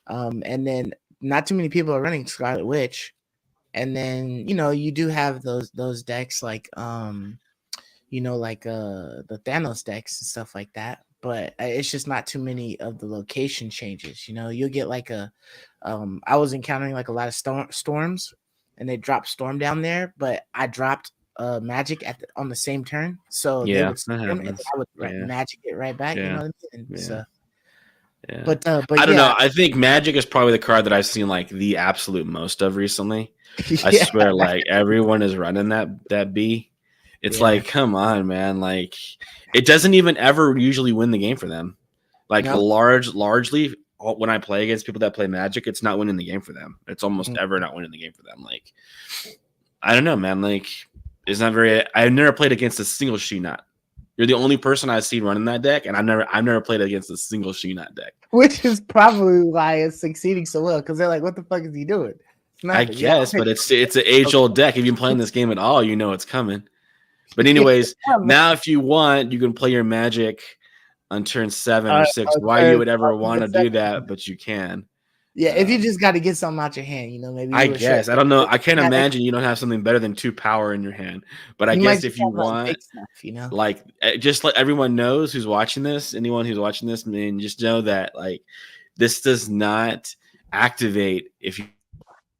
[SPEAKER 1] And then not too many people are running Scarlet Witch, and then you do have those decks like the Thanos decks and stuff like that. But it's just not too many of the location changes. You'll get like I was encountering like a lot of storms, and they dropped storm down there, but I dropped magic on the same turn, so they
[SPEAKER 2] Yeah,
[SPEAKER 1] would
[SPEAKER 2] that
[SPEAKER 1] storm and then
[SPEAKER 2] happens.
[SPEAKER 1] I would
[SPEAKER 2] Yeah,
[SPEAKER 1] magic it right back. You know
[SPEAKER 2] yeah,
[SPEAKER 1] what I mean? And
[SPEAKER 2] yeah,
[SPEAKER 1] so,
[SPEAKER 2] yeah.
[SPEAKER 1] but
[SPEAKER 2] I don't know.
[SPEAKER 1] yeah,
[SPEAKER 2] I think Magic is probably the card that I've seen like the absolute most of recently. I
[SPEAKER 1] yeah,
[SPEAKER 2] swear, like everyone is running that B. It's
[SPEAKER 1] yeah.
[SPEAKER 2] like, come on, man. Like, it doesn't even ever usually win the game for them. Like
[SPEAKER 1] No.
[SPEAKER 2] largely when I play against people that play Magic, it's not winning the game for them. It's almost
[SPEAKER 1] Mm.
[SPEAKER 2] ever not winning the game for them. Like, I don't know, man. Like, it's not very. I've never played against a single She-Not. You're the only person I've seen running that deck, and I've never played against a single She-Not deck.
[SPEAKER 1] Which is probably why it's succeeding so well, because they're like, "What the fuck is he doing?" It's
[SPEAKER 2] I
[SPEAKER 1] nothing. Yeah.
[SPEAKER 2] guess, but it's an age old deck. If you've been playing this game at all, you know it's coming. But
[SPEAKER 1] Yeah,
[SPEAKER 2] anyways,
[SPEAKER 1] man.
[SPEAKER 2] now if you want, you can play your Magic on turn 7 or
[SPEAKER 1] Uh,
[SPEAKER 2] 6. Why you
[SPEAKER 1] turn
[SPEAKER 2] would ever
[SPEAKER 1] on
[SPEAKER 2] want
[SPEAKER 1] the
[SPEAKER 2] to do
[SPEAKER 1] second.
[SPEAKER 2] that, but you can.
[SPEAKER 1] Yeah, if you
[SPEAKER 2] Um,
[SPEAKER 1] just got to get something out your hand, maybe
[SPEAKER 2] I
[SPEAKER 1] you were short.
[SPEAKER 2] guess. I don't know. I can't
[SPEAKER 1] Yeah,
[SPEAKER 2] imagine you don't have something better than 2 power in your hand. But I
[SPEAKER 1] you might
[SPEAKER 2] guess
[SPEAKER 1] just
[SPEAKER 2] if you
[SPEAKER 1] have like
[SPEAKER 2] want,
[SPEAKER 1] big stuff.
[SPEAKER 2] like, just let everyone knows who's watching this, anyone who's watching this, man, just know that, like, this does not activate if you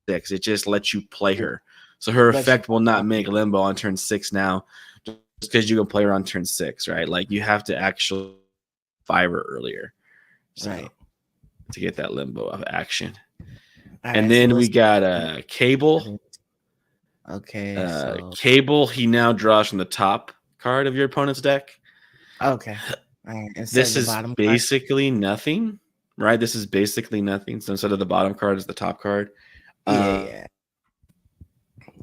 [SPEAKER 2] 6. It just lets you play
[SPEAKER 1] Yeah,
[SPEAKER 2] her. So her
[SPEAKER 1] but you
[SPEAKER 2] effect will not make Limbo on turn 6 now, just because you can play her on turn 6, right? Like, you have to actually 5 her earlier. So
[SPEAKER 1] right.
[SPEAKER 2] to get that Limbo of action.
[SPEAKER 1] All
[SPEAKER 2] And
[SPEAKER 1] right, so
[SPEAKER 2] then we
[SPEAKER 1] let's.
[SPEAKER 2] got Cable.
[SPEAKER 1] Okay, so
[SPEAKER 2] Cable, he now draws from the top card of your opponent's deck.
[SPEAKER 1] okay, all right, instead of
[SPEAKER 2] This
[SPEAKER 1] the
[SPEAKER 2] is
[SPEAKER 1] bottom card.
[SPEAKER 2] basically nothing, right? This is basically nothing. So instead of the bottom card is the top card.
[SPEAKER 1] Yeah,
[SPEAKER 2] Uh,
[SPEAKER 1] yeah.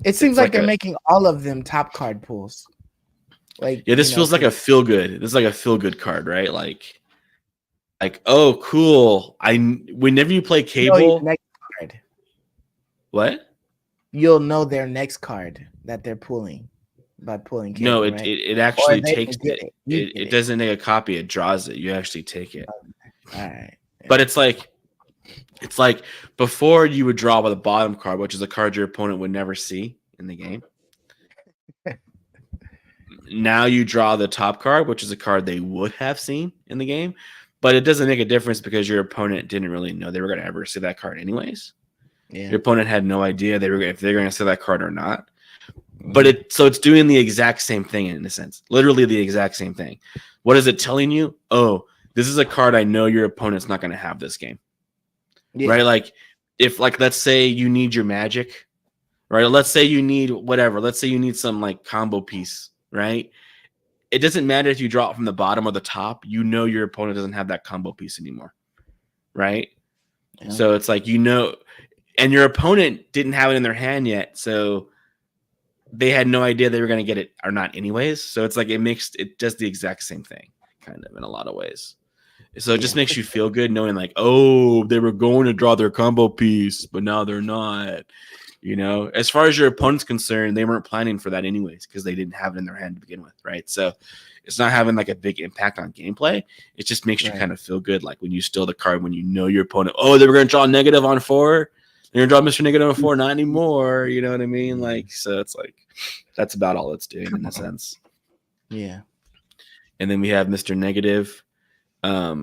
[SPEAKER 1] It seems
[SPEAKER 2] it's
[SPEAKER 1] like
[SPEAKER 2] like
[SPEAKER 1] they're
[SPEAKER 2] a
[SPEAKER 1] making all of them top card pools. Like
[SPEAKER 2] yeah. This feels like a feel good. This is like a feel good card, right? Like oh cool. Whenever you play
[SPEAKER 1] know your
[SPEAKER 2] Cable,
[SPEAKER 1] next card.
[SPEAKER 2] what?
[SPEAKER 1] You'll know their next card that they're pulling by pulling
[SPEAKER 2] No,
[SPEAKER 1] Cable,
[SPEAKER 2] it
[SPEAKER 1] right?
[SPEAKER 2] it, it
[SPEAKER 1] Or
[SPEAKER 2] actually
[SPEAKER 1] they
[SPEAKER 2] takes
[SPEAKER 1] don't get
[SPEAKER 2] it.
[SPEAKER 1] it. You
[SPEAKER 2] It
[SPEAKER 1] get
[SPEAKER 2] it
[SPEAKER 1] it.
[SPEAKER 2] doesn't take a copy. It draws it. You actually take it.
[SPEAKER 1] All right.
[SPEAKER 2] But
[SPEAKER 1] Yeah.
[SPEAKER 2] it's like before you would draw by the bottom card, which is a card your opponent would never see in the game. Now you draw the top card, which is a card they would have seen in the game, but it doesn't make a difference because your opponent didn't really know they were going to ever see that card anyways.
[SPEAKER 1] Yeah.
[SPEAKER 2] Your opponent had no idea if they're going to see that card or not. But
[SPEAKER 1] Mhm.
[SPEAKER 2] it's doing the exact same thing in a sense, literally the exact same thing. What is it telling you? Oh, this is a card I know your opponent's not going to have this game,
[SPEAKER 1] Yeah.
[SPEAKER 2] right? Like if let's say you need your magic, right? Let's say you need whatever. Let's say you need some like combo piece, right? It doesn't matter if you draw it from the bottom or the top. You know your opponent doesn't have that combo piece anymore, right?
[SPEAKER 1] Yeah.
[SPEAKER 2] So it's like and your opponent didn't have it in their hand yet, so they had no idea they were going to get it or not anyways. So it's like it does the exact same thing, kind of in a lot of ways. So it just
[SPEAKER 1] Yeah.
[SPEAKER 2] makes you feel good knowing like, oh, they were going to draw their combo piece, but now they're not. As far as your opponent's concerned, they weren't planning for that anyways because they didn't have it in their hand to begin with, right? So it's not having like a big impact on gameplay. It just makes you
[SPEAKER 1] Right.
[SPEAKER 2] kind of feel good, like when you steal the card, when you know your opponent, oh, they were going to draw negative on 4. They're going to draw Mr. Negative on 4, not anymore. You know what I mean? Like, so it's like, that's about all it's doing in a sense.
[SPEAKER 1] Yeah.
[SPEAKER 2] And then we have Mr. Negative. A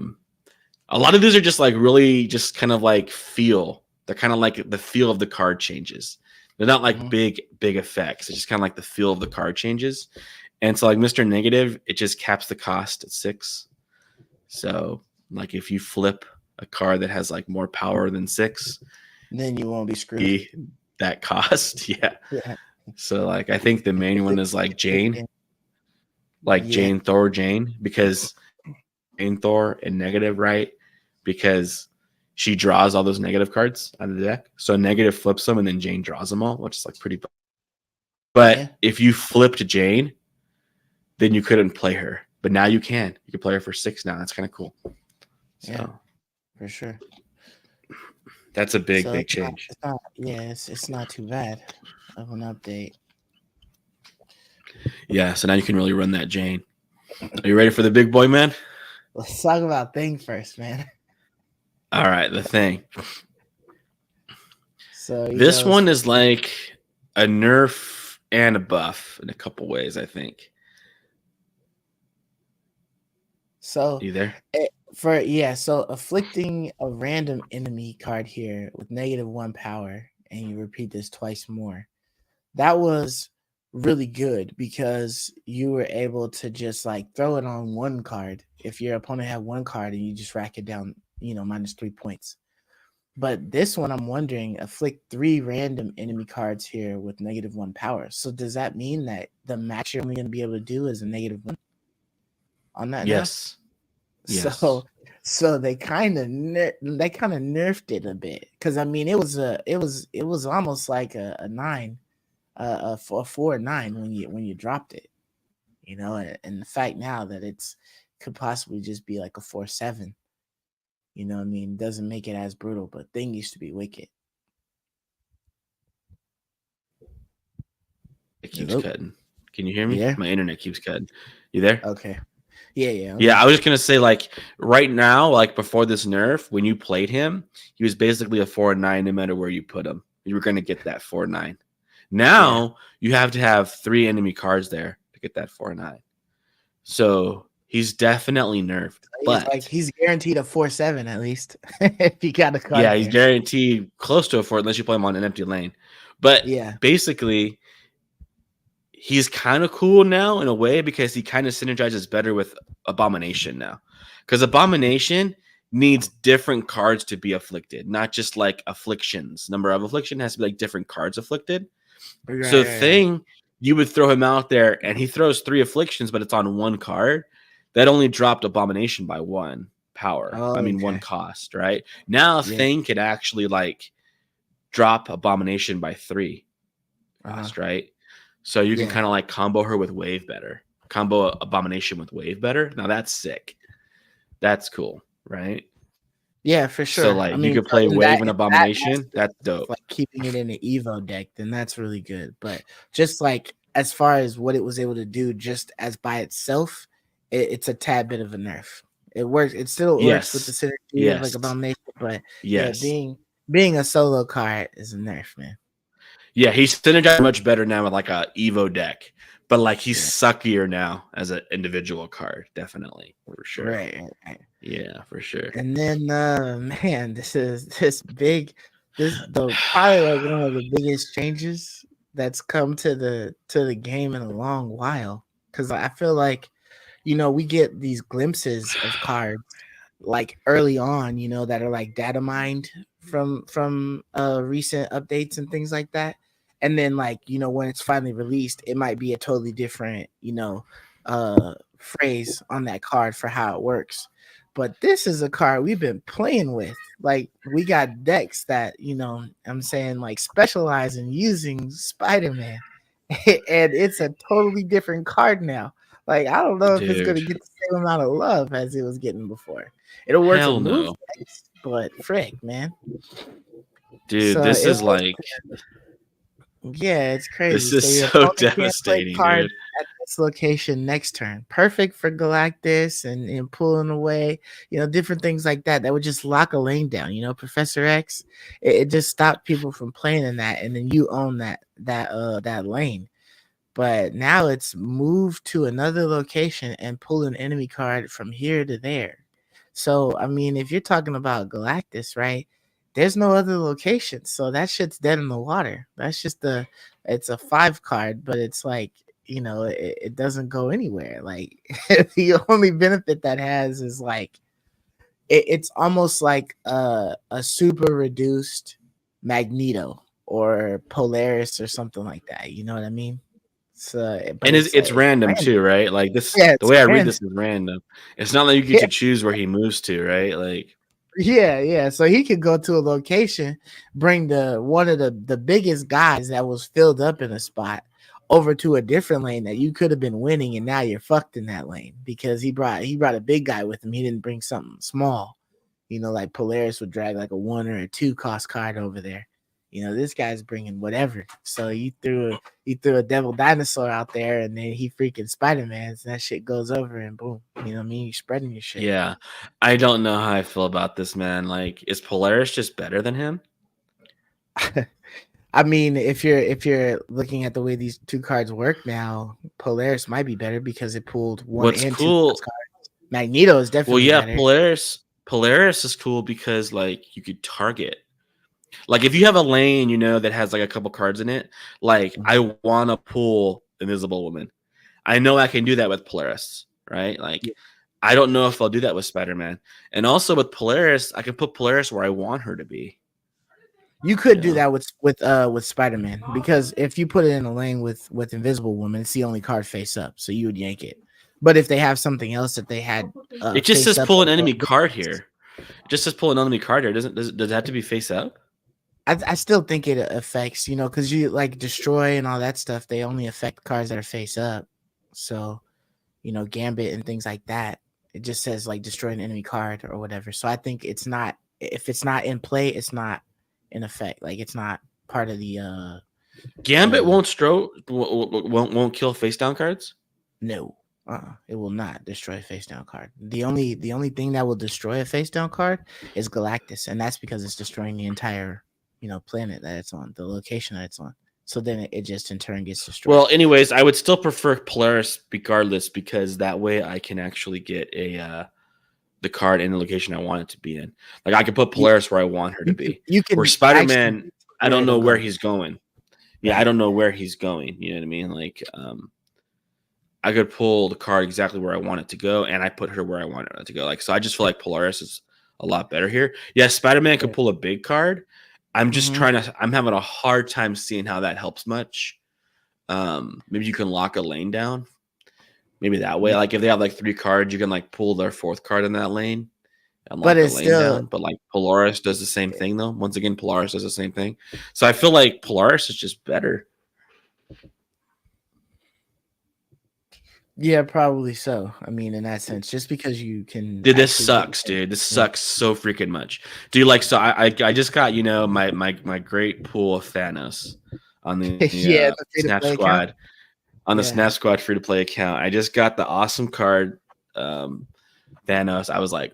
[SPEAKER 2] lot of these are just like really just kind of like feel. They're kind of like the feel of the card changes. They're not like
[SPEAKER 1] Mhm.
[SPEAKER 2] big effects. It's just kind of like the feel of the card changes. And so like Mr. Negative, it just caps the cost at 6. So like if you flip a card that has like more power than 6,
[SPEAKER 1] Then you won't be screwed.
[SPEAKER 2] that cost. Yeah.
[SPEAKER 1] Yeah.
[SPEAKER 2] So like I think the main one is like Jane, like
[SPEAKER 1] Yeah.
[SPEAKER 2] Jane Thor Jane, because Jane Thor and Negative, right? Because she draws all those negative cards out of the deck. So Negative flips them and then Jane draws them all, which is like pretty.
[SPEAKER 1] Yeah.
[SPEAKER 2] But if you flipped Jane, then you couldn't play her. But now you can. You can play her for 6 now. That's kind of cool. So
[SPEAKER 1] Yeah. For sure.
[SPEAKER 2] that's a big
[SPEAKER 1] So
[SPEAKER 2] change.
[SPEAKER 1] it's not too bad of an update.
[SPEAKER 2] Yeah. So now you can really run that Jane. Are you ready for the big boy, man?
[SPEAKER 1] Let's talk about Thing first, man.
[SPEAKER 2] All right, the Thing.
[SPEAKER 1] So
[SPEAKER 2] this one is like a nerf and a buff in a couple ways, I think.
[SPEAKER 1] So
[SPEAKER 2] you there?
[SPEAKER 1] So afflicting a random enemy card here with -1 power, and you repeat this twice more. That was really good because you were able to just like throw it on one card. If your opponent had one card and you just rack it down, -3 points. But this one, I'm wondering, afflict 3 random enemy cards here with -1 power. So does that mean that the match you're only going to be able to do is a -1 on that?
[SPEAKER 2] Yes.
[SPEAKER 1] Now? So they kind of nerfed it a bit, because I mean it was almost like a 9, a 4/9 when you dropped it, and the fact now that it's could possibly just be like a 4/7. You know what I mean? Doesn't make it as brutal, but Thing used to be wicked.
[SPEAKER 2] It keeps cutting. Can you hear me?
[SPEAKER 1] Yeah.
[SPEAKER 2] My internet keeps cutting. You there?
[SPEAKER 1] Okay. Yeah.
[SPEAKER 2] Yeah, I was just gonna say, like, right now, like before this nerf, when you played him, he was basically a 4/9 no matter where you put him. You were gonna get that 4/9. Now you have to have 3 enemy cards there to get that 4/9. So he's definitely nerfed. But
[SPEAKER 1] he's guaranteed a 4/7 at least if you got a card.
[SPEAKER 2] Yeah, he's guaranteed close to a 4 unless you play him on an empty lane. But basically, he's kind of cool now in a way because he kind of synergizes better with Abomination now. Because Abomination needs different cards to be afflicted, not just like afflictions. Number of affliction has to be like different cards afflicted. So Thing, you would throw him out there and he throws 3 afflictions, but it's on 1 card. That only dropped Abomination by 1 power. I mean, 1 cost, right? Now Thing could actually like drop Abomination by 3 cost, right? So you can kind of like combo her with Wave better. Combo Abomination with Wave better. Now that's sick. That's cool, right?
[SPEAKER 1] Yeah, for sure.
[SPEAKER 2] So like you could play Wave and Abomination. That's dope.
[SPEAKER 1] Like keeping it in the Evo deck, then that's really good. But just like as far as what it was able to do just as by itself, it's a tad bit of a nerf. It works. It still works with the synergy of like Abomination, but being a solo card is a nerf, man.
[SPEAKER 2] Yeah, he's synergized much better now with like a Evo deck, but like he's suckier now as an individual card, definitely for sure.
[SPEAKER 1] Right.
[SPEAKER 2] Yeah, for sure.
[SPEAKER 1] And then, man, this probably like one of the biggest changes that's come to the game in a long while. Because I feel like, we get these glimpses of cards like early on, that are like data mined from recent updates and things like that. And then like, when it's finally released, it might be a totally different, phrase on that card for how it works. But this is a card we've been playing with. Like we got decks that, I'm saying like specialize in using Spider-Man. And it's a totally different card now. Like I don't know if it's gonna get the same amount of love as it was getting before. It'll work with moves, but frick, man.
[SPEAKER 2] Dude, so this is like
[SPEAKER 1] it's crazy.
[SPEAKER 2] This is so devastating, dude.
[SPEAKER 1] At this location next turn. Perfect for Galactus and pulling away, different things like that. That would just lock a lane down, Professor X. It just stopped people from playing in that, and then you own that lane. But now it's move to another location and pull an enemy card from here to there. So I mean, if you're talking about Galactus, right? There's no other location, so that shit's dead in the water. That's just it's a 5 card, but it's like, it doesn't go anywhere. Like the only benefit that has is like it's almost like a super reduced Magneto or Polaris or something like that. You know what I mean? But
[SPEAKER 2] And it's
[SPEAKER 1] it's
[SPEAKER 2] random
[SPEAKER 1] random.
[SPEAKER 2] too, right? Like this,
[SPEAKER 1] Yeah,
[SPEAKER 2] the
[SPEAKER 1] it's
[SPEAKER 2] way I read
[SPEAKER 1] random.
[SPEAKER 2] this is random. It's not like you get
[SPEAKER 1] Yeah,
[SPEAKER 2] to choose where he moves to, right? Like,
[SPEAKER 1] yeah. So he could go to a location, bring the one of the biggest guys that was filled up in a spot over to a different lane that you could have been winning, and now you're fucked in that lane because he brought a big guy with him. He didn't bring something small. Like Polaris would drag like a 1 or a 2 cost card over there. This guy's bringing whatever. So you threw a devil dinosaur out there, and then he freaking Spider Man's, and that shit goes over, and boom. You know what I mean? You're spreading your shit.
[SPEAKER 2] yeah, I don't know how I feel about this, man. Like, is Polaris just better than him?
[SPEAKER 1] I mean, if you're looking at the way these 2 cards work now, Polaris might be better because it pulled 1
[SPEAKER 2] What's
[SPEAKER 1] and 2 cost
[SPEAKER 2] cool?
[SPEAKER 1] cards. Magneto is
[SPEAKER 2] Well,
[SPEAKER 1] definitely
[SPEAKER 2] yeah,
[SPEAKER 1] better.
[SPEAKER 2] Polaris is cool because like you could target. Like if you have a lane, that has like a couple cards in it, like
[SPEAKER 1] Mhm.
[SPEAKER 2] I want to pull Invisible Woman. I know I can do that with Polaris, right? Like
[SPEAKER 1] Yeah.
[SPEAKER 2] I don't know if I'll do that with Spider-Man. And also with Polaris, I can put Polaris where I want her to be.
[SPEAKER 1] You
[SPEAKER 2] You
[SPEAKER 1] could do
[SPEAKER 2] know,
[SPEAKER 1] that with Spider Man because if you put it in a lane with Invisible Woman, it's the only card face up, so you would yank it. But if they have something else that they had
[SPEAKER 2] it just
[SPEAKER 1] face
[SPEAKER 2] says
[SPEAKER 1] up
[SPEAKER 2] pull an
[SPEAKER 1] over
[SPEAKER 2] enemy
[SPEAKER 1] a
[SPEAKER 2] card
[SPEAKER 1] distance,
[SPEAKER 2] here. It just says pull an enemy card here. Does it have to be face up?
[SPEAKER 1] I still think it affects, because you like destroy and all that stuff. They only affect cards that are face up. So Gambit and things like that. It just says like destroy an enemy card or whatever. So I think it's not, if it's not in play, it's not in effect. Like it's not part of
[SPEAKER 2] Gambit
[SPEAKER 1] the
[SPEAKER 2] won't kill face down cards.
[SPEAKER 1] no. It will not destroy a face down card. The only thing that will destroy a face down card is Galactus, and that's because it's destroying the entire planet that it's on, the location that it's on. So then it just in turn gets destroyed.
[SPEAKER 2] Well, anyways, I would still prefer Polaris regardless because that way I can actually get the card in the location I want it to be in. Like I can put
[SPEAKER 1] You
[SPEAKER 2] Polaris where I want her to
[SPEAKER 1] you can
[SPEAKER 2] be.
[SPEAKER 1] you
[SPEAKER 2] Where
[SPEAKER 1] can actually
[SPEAKER 2] Spider-Man, I
[SPEAKER 1] where
[SPEAKER 2] don't
[SPEAKER 1] it'll
[SPEAKER 2] know where
[SPEAKER 1] go.
[SPEAKER 2] he's going. Yeah, I
[SPEAKER 1] Right.
[SPEAKER 2] don't know where he's going. You know what I mean? Like, I could pull the card exactly where I want it to go, and I put her where I want it to go. Like, so I just feel like Polaris is a lot better here. Yeah, Spider-Man could
[SPEAKER 1] Yeah.
[SPEAKER 2] pull a big card.
[SPEAKER 1] Hmm.
[SPEAKER 2] I'm having a hard time seeing how that helps much. Maybe you can lock a lane down. Maybe that way.
[SPEAKER 1] Yeah.
[SPEAKER 2] Like if they have like 3 cards, you can like pull their 4th card in that lane and
[SPEAKER 1] But
[SPEAKER 2] lock a
[SPEAKER 1] it's
[SPEAKER 2] lane
[SPEAKER 1] still
[SPEAKER 2] down. But like Polaris does the same thing though. Once again, Polaris does the same thing. So I feel like Polaris is just better.
[SPEAKER 1] yeah, probably so. I mean, in that sense, just because you can
[SPEAKER 2] Dude, this
[SPEAKER 1] actually get
[SPEAKER 2] sucks,
[SPEAKER 1] it.
[SPEAKER 2] dude. This
[SPEAKER 1] Yeah.
[SPEAKER 2] sucks so freaking much. Dude, like so I just got, my great pool of Thanos on the
[SPEAKER 1] Yeah, the free to
[SPEAKER 2] Snap
[SPEAKER 1] play account.
[SPEAKER 2] Squad. On the
[SPEAKER 1] Yeah.
[SPEAKER 2] Snap Squad free to play account. I just got the awesome card, Thanos. I was like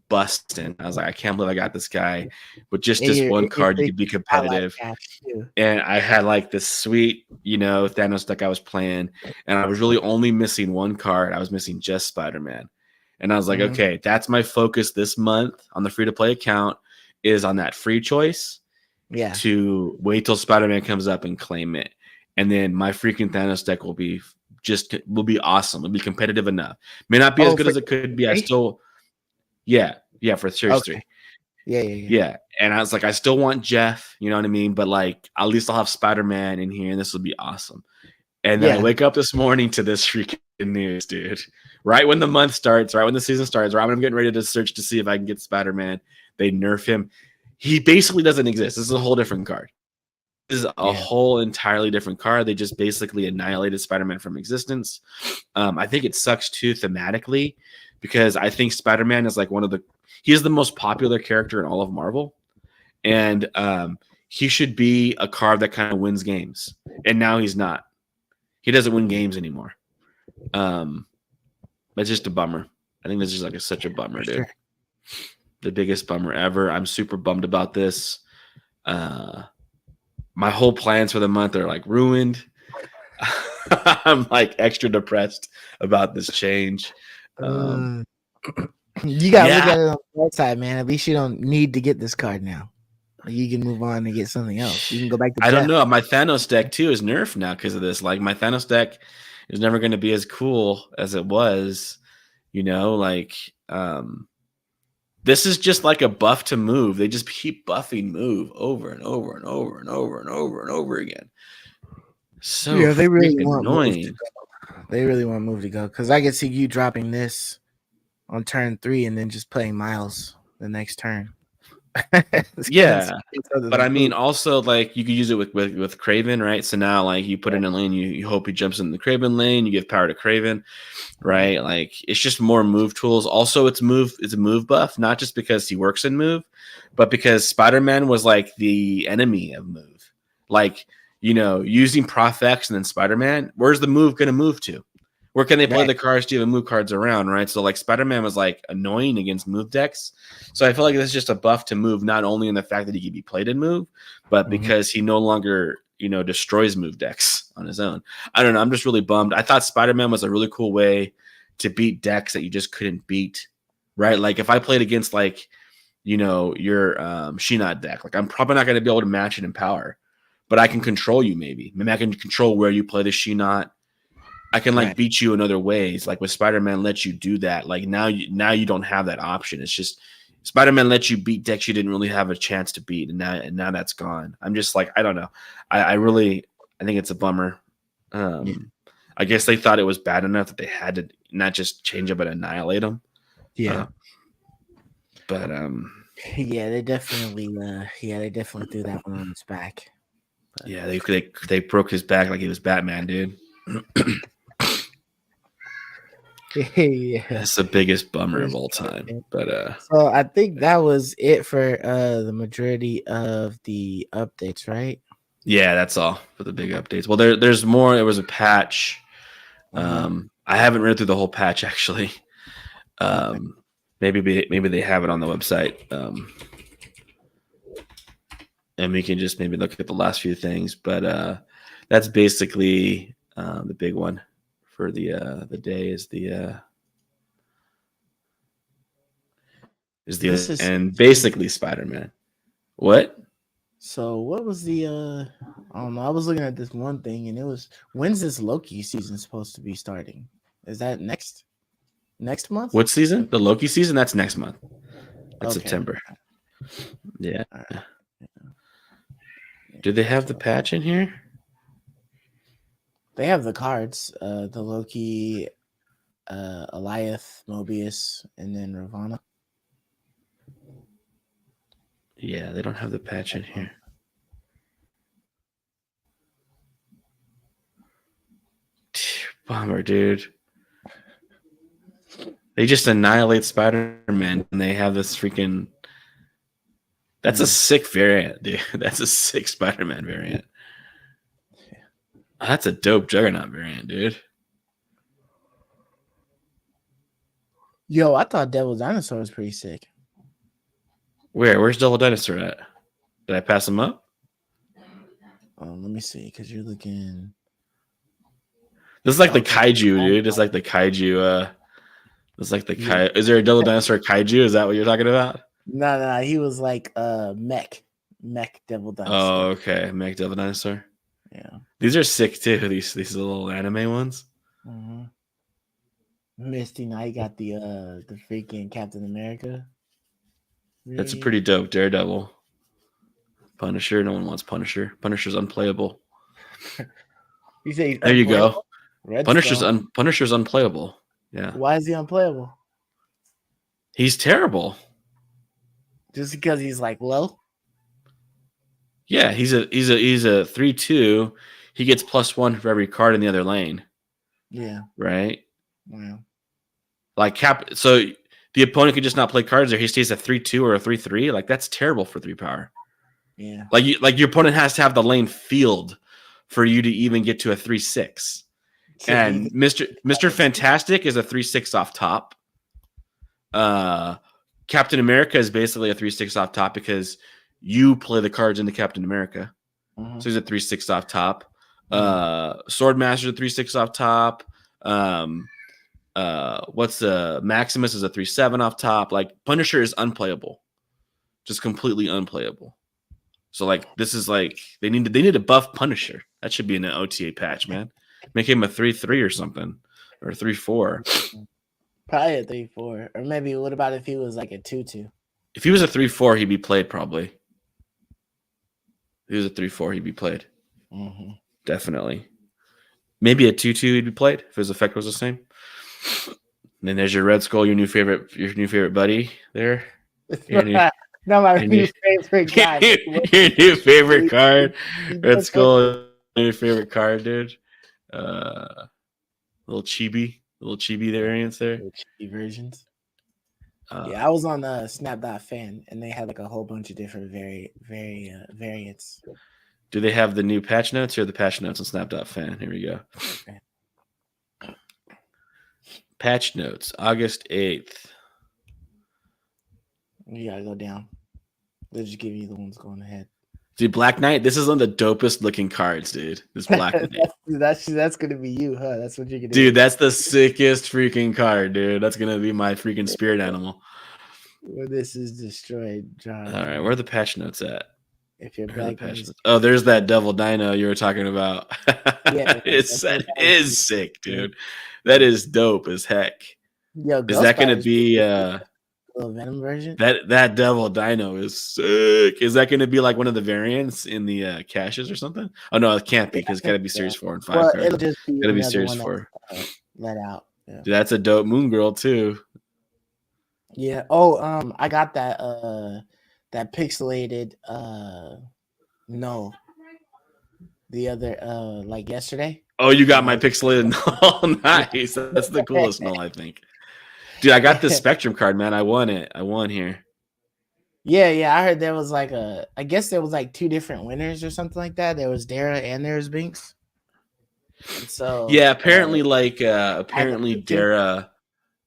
[SPEAKER 2] busting. I was like, I can't believe I got this guy. With just
[SPEAKER 1] And
[SPEAKER 2] this
[SPEAKER 1] your
[SPEAKER 2] one
[SPEAKER 1] and your
[SPEAKER 2] card, you could be
[SPEAKER 1] freaking spotlight
[SPEAKER 2] competitive.
[SPEAKER 1] cash too.
[SPEAKER 2] And I had like this sweet, Thanos deck I was playing, and I was really only missing one card. I was missing just Spider-Man. And I was like,
[SPEAKER 1] Hmm.
[SPEAKER 2] okay, that's my focus this month on the free to play account is on that free choice
[SPEAKER 1] Yeah.
[SPEAKER 2] to wait till Spider-Man comes up and claim it. And then my freaking Thanos deck will be awesome. It'll be competitive enough. May not be as
[SPEAKER 1] Oh,
[SPEAKER 2] good
[SPEAKER 1] for
[SPEAKER 2] as it could be. I
[SPEAKER 1] three?
[SPEAKER 2] still, yeah, for Series
[SPEAKER 1] Okay.
[SPEAKER 2] 3.
[SPEAKER 1] Yeah, yeah, yeah.
[SPEAKER 2] Yeah. And I was like, I still want Jeff, you know what I mean? But like, at least I'll have Spider-Man in here and this will be awesome. And then I
[SPEAKER 1] Yeah.
[SPEAKER 2] wake up this morning to this freaking news, dude. Right when the month starts, right when the season starts, right when I'm getting ready to search to see if I can get Spider-Man, they nerf him. He basically doesn't exist. This is a whole different card. This is a
[SPEAKER 1] Yeah.
[SPEAKER 2] whole entirely different card. They just basically annihilated Spider-Man from existence. I think it sucks too thematically because I think Spider-Man is like he is the most popular character in all of Marvel. And he should be a card that kind of wins games. And now he's not. He doesn't win games anymore. That's just a bummer. I think this is like such a bummer,
[SPEAKER 1] For
[SPEAKER 2] dude.
[SPEAKER 1] sure.
[SPEAKER 2] The biggest bummer ever. I'm super bummed about this. My whole plans for the month are like ruined. I'm like extra depressed about this change.
[SPEAKER 1] You gotta look
[SPEAKER 2] Yeah,
[SPEAKER 1] at it on the bright side, man. At least you don't need to get this card now. Like, you can move on and get something else. You can go back to
[SPEAKER 2] I don't
[SPEAKER 1] Jeff.
[SPEAKER 2] know. My Thanos deck too is nerfed now because of this. Like my Thanos deck is never going to be as cool as it was. You know, like this is just like a buff to move. They just keep buffing move over and over and over and over and over and over again. So
[SPEAKER 1] Yeah, they really
[SPEAKER 2] freaking
[SPEAKER 1] want move to
[SPEAKER 2] annoying.
[SPEAKER 1] go. They really want move to go because I can see you dropping this on turn 3 and then just playing Miles the next turn.
[SPEAKER 2] Yeah.
[SPEAKER 1] Other
[SPEAKER 2] But
[SPEAKER 1] than
[SPEAKER 2] I mean,
[SPEAKER 1] food.
[SPEAKER 2] also like you could use it with Craven, right? So now like you put it in a lane, you hope he jumps in the Craven lane, you give power to Craven, right? Like it's just more move tools. Also, it's a move buff, not just because he works in move, but because Spider-Man was like the enemy of move. Like, you know, using Prof X and then Spider-Man, where's the move gonna move to? Where can they play
[SPEAKER 1] Right.
[SPEAKER 2] the cards to even move cards around, right? So like Spider-Man was like annoying against move decks. So I feel like this is just a buff to move, not only in the fact that he can be played in move, but because he no longer, you know, destroys move decks on his own. I don't know. I'm just really bummed. I thought Spider-Man was a really cool way to beat decks that you just couldn't beat, right? Like if I played against like, you know, your Shinnot deck, like I'm probably not going to be able to match it in power, but I can control you maybe. Maybe I can control where you play the Shinnot. I can like
[SPEAKER 1] Right.
[SPEAKER 2] beat you in other ways. Like with Spider-Man lets you do that. Like now you don't have that option. It's just Spider-Man lets you beat decks you didn't really have a chance to beat, and now that's gone. I'm just like, I don't know. I really I think it's a bummer.
[SPEAKER 1] Yeah.
[SPEAKER 2] I guess they thought it was bad enough that they had to not just change it but annihilate them.
[SPEAKER 1] Yeah.
[SPEAKER 2] But
[SPEAKER 1] Yeah, they definitely threw that one on its back. But
[SPEAKER 2] yeah, they broke his back like he was Batman, dude.
[SPEAKER 1] yeah.
[SPEAKER 2] That's the biggest bummer of all time. But
[SPEAKER 1] So I think that was it for the majority of the updates, right?
[SPEAKER 2] yeah, that's all for the big updates. Well, there's more. There was a patch. I haven't read through the whole patch actually.
[SPEAKER 1] Okay.
[SPEAKER 2] Maybe they have it on the website. And we can just maybe look at the last few things. But that's basically the big one for the day is and basically Spider-Man. What?
[SPEAKER 1] So what was the I don't know. I was looking at this one thing and it was, when's this Loki season supposed to be starting? Is that next month?
[SPEAKER 2] What season? The Loki season? That's next month. That's
[SPEAKER 1] Okay.
[SPEAKER 2] September. Yeah.
[SPEAKER 1] All right.
[SPEAKER 2] Do they have the patch in here?
[SPEAKER 1] They have the cards, the Loki, Eliath, Mobius, and then Ravana.
[SPEAKER 2] Yeah, they don't have the patch in here. Bummer, dude. They just annihilate Spider-Man and they have this freaking. That's a sick variant, dude. That's a sick Spider-Man variant. That's a dope Juggernaut variant, dude.
[SPEAKER 1] Yo, I thought Devil Dinosaur was pretty sick.
[SPEAKER 2] Where's Double Dinosaur at? Did I pass him up?
[SPEAKER 1] Let me see, because you're looking.
[SPEAKER 2] This is like the kaiju, dude. It's like the kaiju. It's like the kai. Is there a Double Dinosaur kaiju? Is that what you're talking about?
[SPEAKER 1] No. He was like mech Devil Dinosaur.
[SPEAKER 2] Oh, okay. Mech Devil Dinosaur.
[SPEAKER 1] Yeah.
[SPEAKER 2] These are sick too. These little anime ones.
[SPEAKER 1] Mm-hmm. Misty Knight got the freaking Captain America.
[SPEAKER 2] That's a pretty dope Daredevil. Punisher. No one wants Punisher. Punisher's unplayable.
[SPEAKER 1] You say
[SPEAKER 2] there you go.
[SPEAKER 1] Redstone.
[SPEAKER 2] Punisher's unplayable. Yeah.
[SPEAKER 1] Why is he unplayable?
[SPEAKER 2] He's terrible.
[SPEAKER 1] Just because he's like low?
[SPEAKER 2] Yeah, he's a 3/2. He gets +1 for every card in the other lane.
[SPEAKER 1] Yeah.
[SPEAKER 2] Right?
[SPEAKER 1] Wow.
[SPEAKER 2] Like so the opponent could just not play cards there. He stays a 3/2 or a 3/3. Like that's terrible for 3 power.
[SPEAKER 1] Yeah.
[SPEAKER 2] Like your opponent has to have the lane field for you to even get to a 3/6. And Mr. Fantastic is a 3/6 off top. Captain America is basically a 3/6 off top because you play the cards into Captain America. So he's a 3/6 off top. Swordmaster 3-6 off top. What's the Maximus is a 3-7 off top. Like Punisher is unplayable, just completely unplayable. So like this is like they need to buff Punisher. That should be in an OTA patch, man. Make him a 3-3 or something, or a 3-4.
[SPEAKER 1] Probably a 3-4, or maybe what about if he was like a 2-2?
[SPEAKER 2] If he was a 3-4, he'd be played probably. If he was a 3-4, he'd be played.
[SPEAKER 1] Mm-hmm.
[SPEAKER 2] Definitely. Maybe a 2-2 he'd be played if his effect was the same. And then there's your Red Skull, your new favorite buddy there.
[SPEAKER 1] Not my new favorite guy.
[SPEAKER 2] Your new favorite card. Red Skull, your favorite card, dude. Little chibi variants there.
[SPEAKER 1] Little chibi versions. Yeah, I was on the Snap.fan and they had like a whole bunch of different variants.
[SPEAKER 2] Do they have the new patch notes or the patch notes on Snap.fan? Here we go. Okay. Patch notes, August 8th.
[SPEAKER 1] You gotta go down. They'll just give you the ones going ahead.
[SPEAKER 2] Dude, Black Knight, this is one of the dopest looking cards, dude. This Black Knight.
[SPEAKER 1] that's gonna be you, huh? That's what you're gonna
[SPEAKER 2] do. Dude, that's the sickest freaking card, dude. That's gonna be my freaking spirit animal.
[SPEAKER 1] Well, this is destroyed, John.
[SPEAKER 2] All right, where are the patch notes at?
[SPEAKER 1] If you're back,
[SPEAKER 2] oh, there's that Devil Dino you were talking about. Yeah, it is sick, dude. That is dope as heck.
[SPEAKER 1] Yo,
[SPEAKER 2] is that going to be
[SPEAKER 1] little Venom version?
[SPEAKER 2] That Devil Dino is sick. Is that going to be like one of the variants in the caches or something? Oh no, it can't be because it's got to be series 4 and 5.
[SPEAKER 1] Well, it'll just be
[SPEAKER 2] series 4.
[SPEAKER 1] Let out.
[SPEAKER 2] Yeah. Dude, that's a dope Moon Girl too.
[SPEAKER 1] Yeah. Oh, I got that that pixelated no. The other like yesterday.
[SPEAKER 2] Oh, you got my pixelated null. Nice. That's the coolest null, I think. Dude, I got this Spectrum card, man. I won it. I won here.
[SPEAKER 1] Yeah. I heard there was like I guess there was like 2 different winners or something like that. There was Dara and there was Binks. And so
[SPEAKER 2] yeah, apparently apparently Dara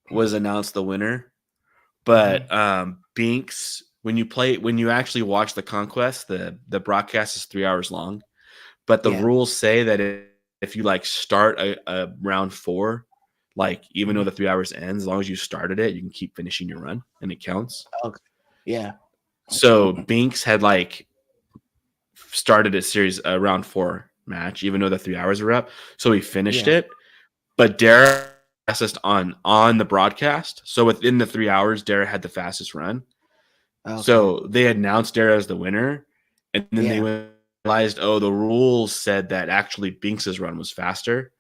[SPEAKER 2] was announced the winner. But Binks, when you actually watch the conquest, the broadcast is 3 hours long. But the rules say that if you like start a round 4, like even though the 3 hours ends, as long as you started it, you can keep finishing your run and it counts.
[SPEAKER 1] Okay. Yeah.
[SPEAKER 2] So Binks had like started a round 4 match, even though the 3 hours were up. So he finished it. But Dara fastest on the broadcast. So within the 3 hours, Dara had the fastest run. Okay. So they announced Dara as the winner, and then they realized, oh, the rules said that actually Binks's run was faster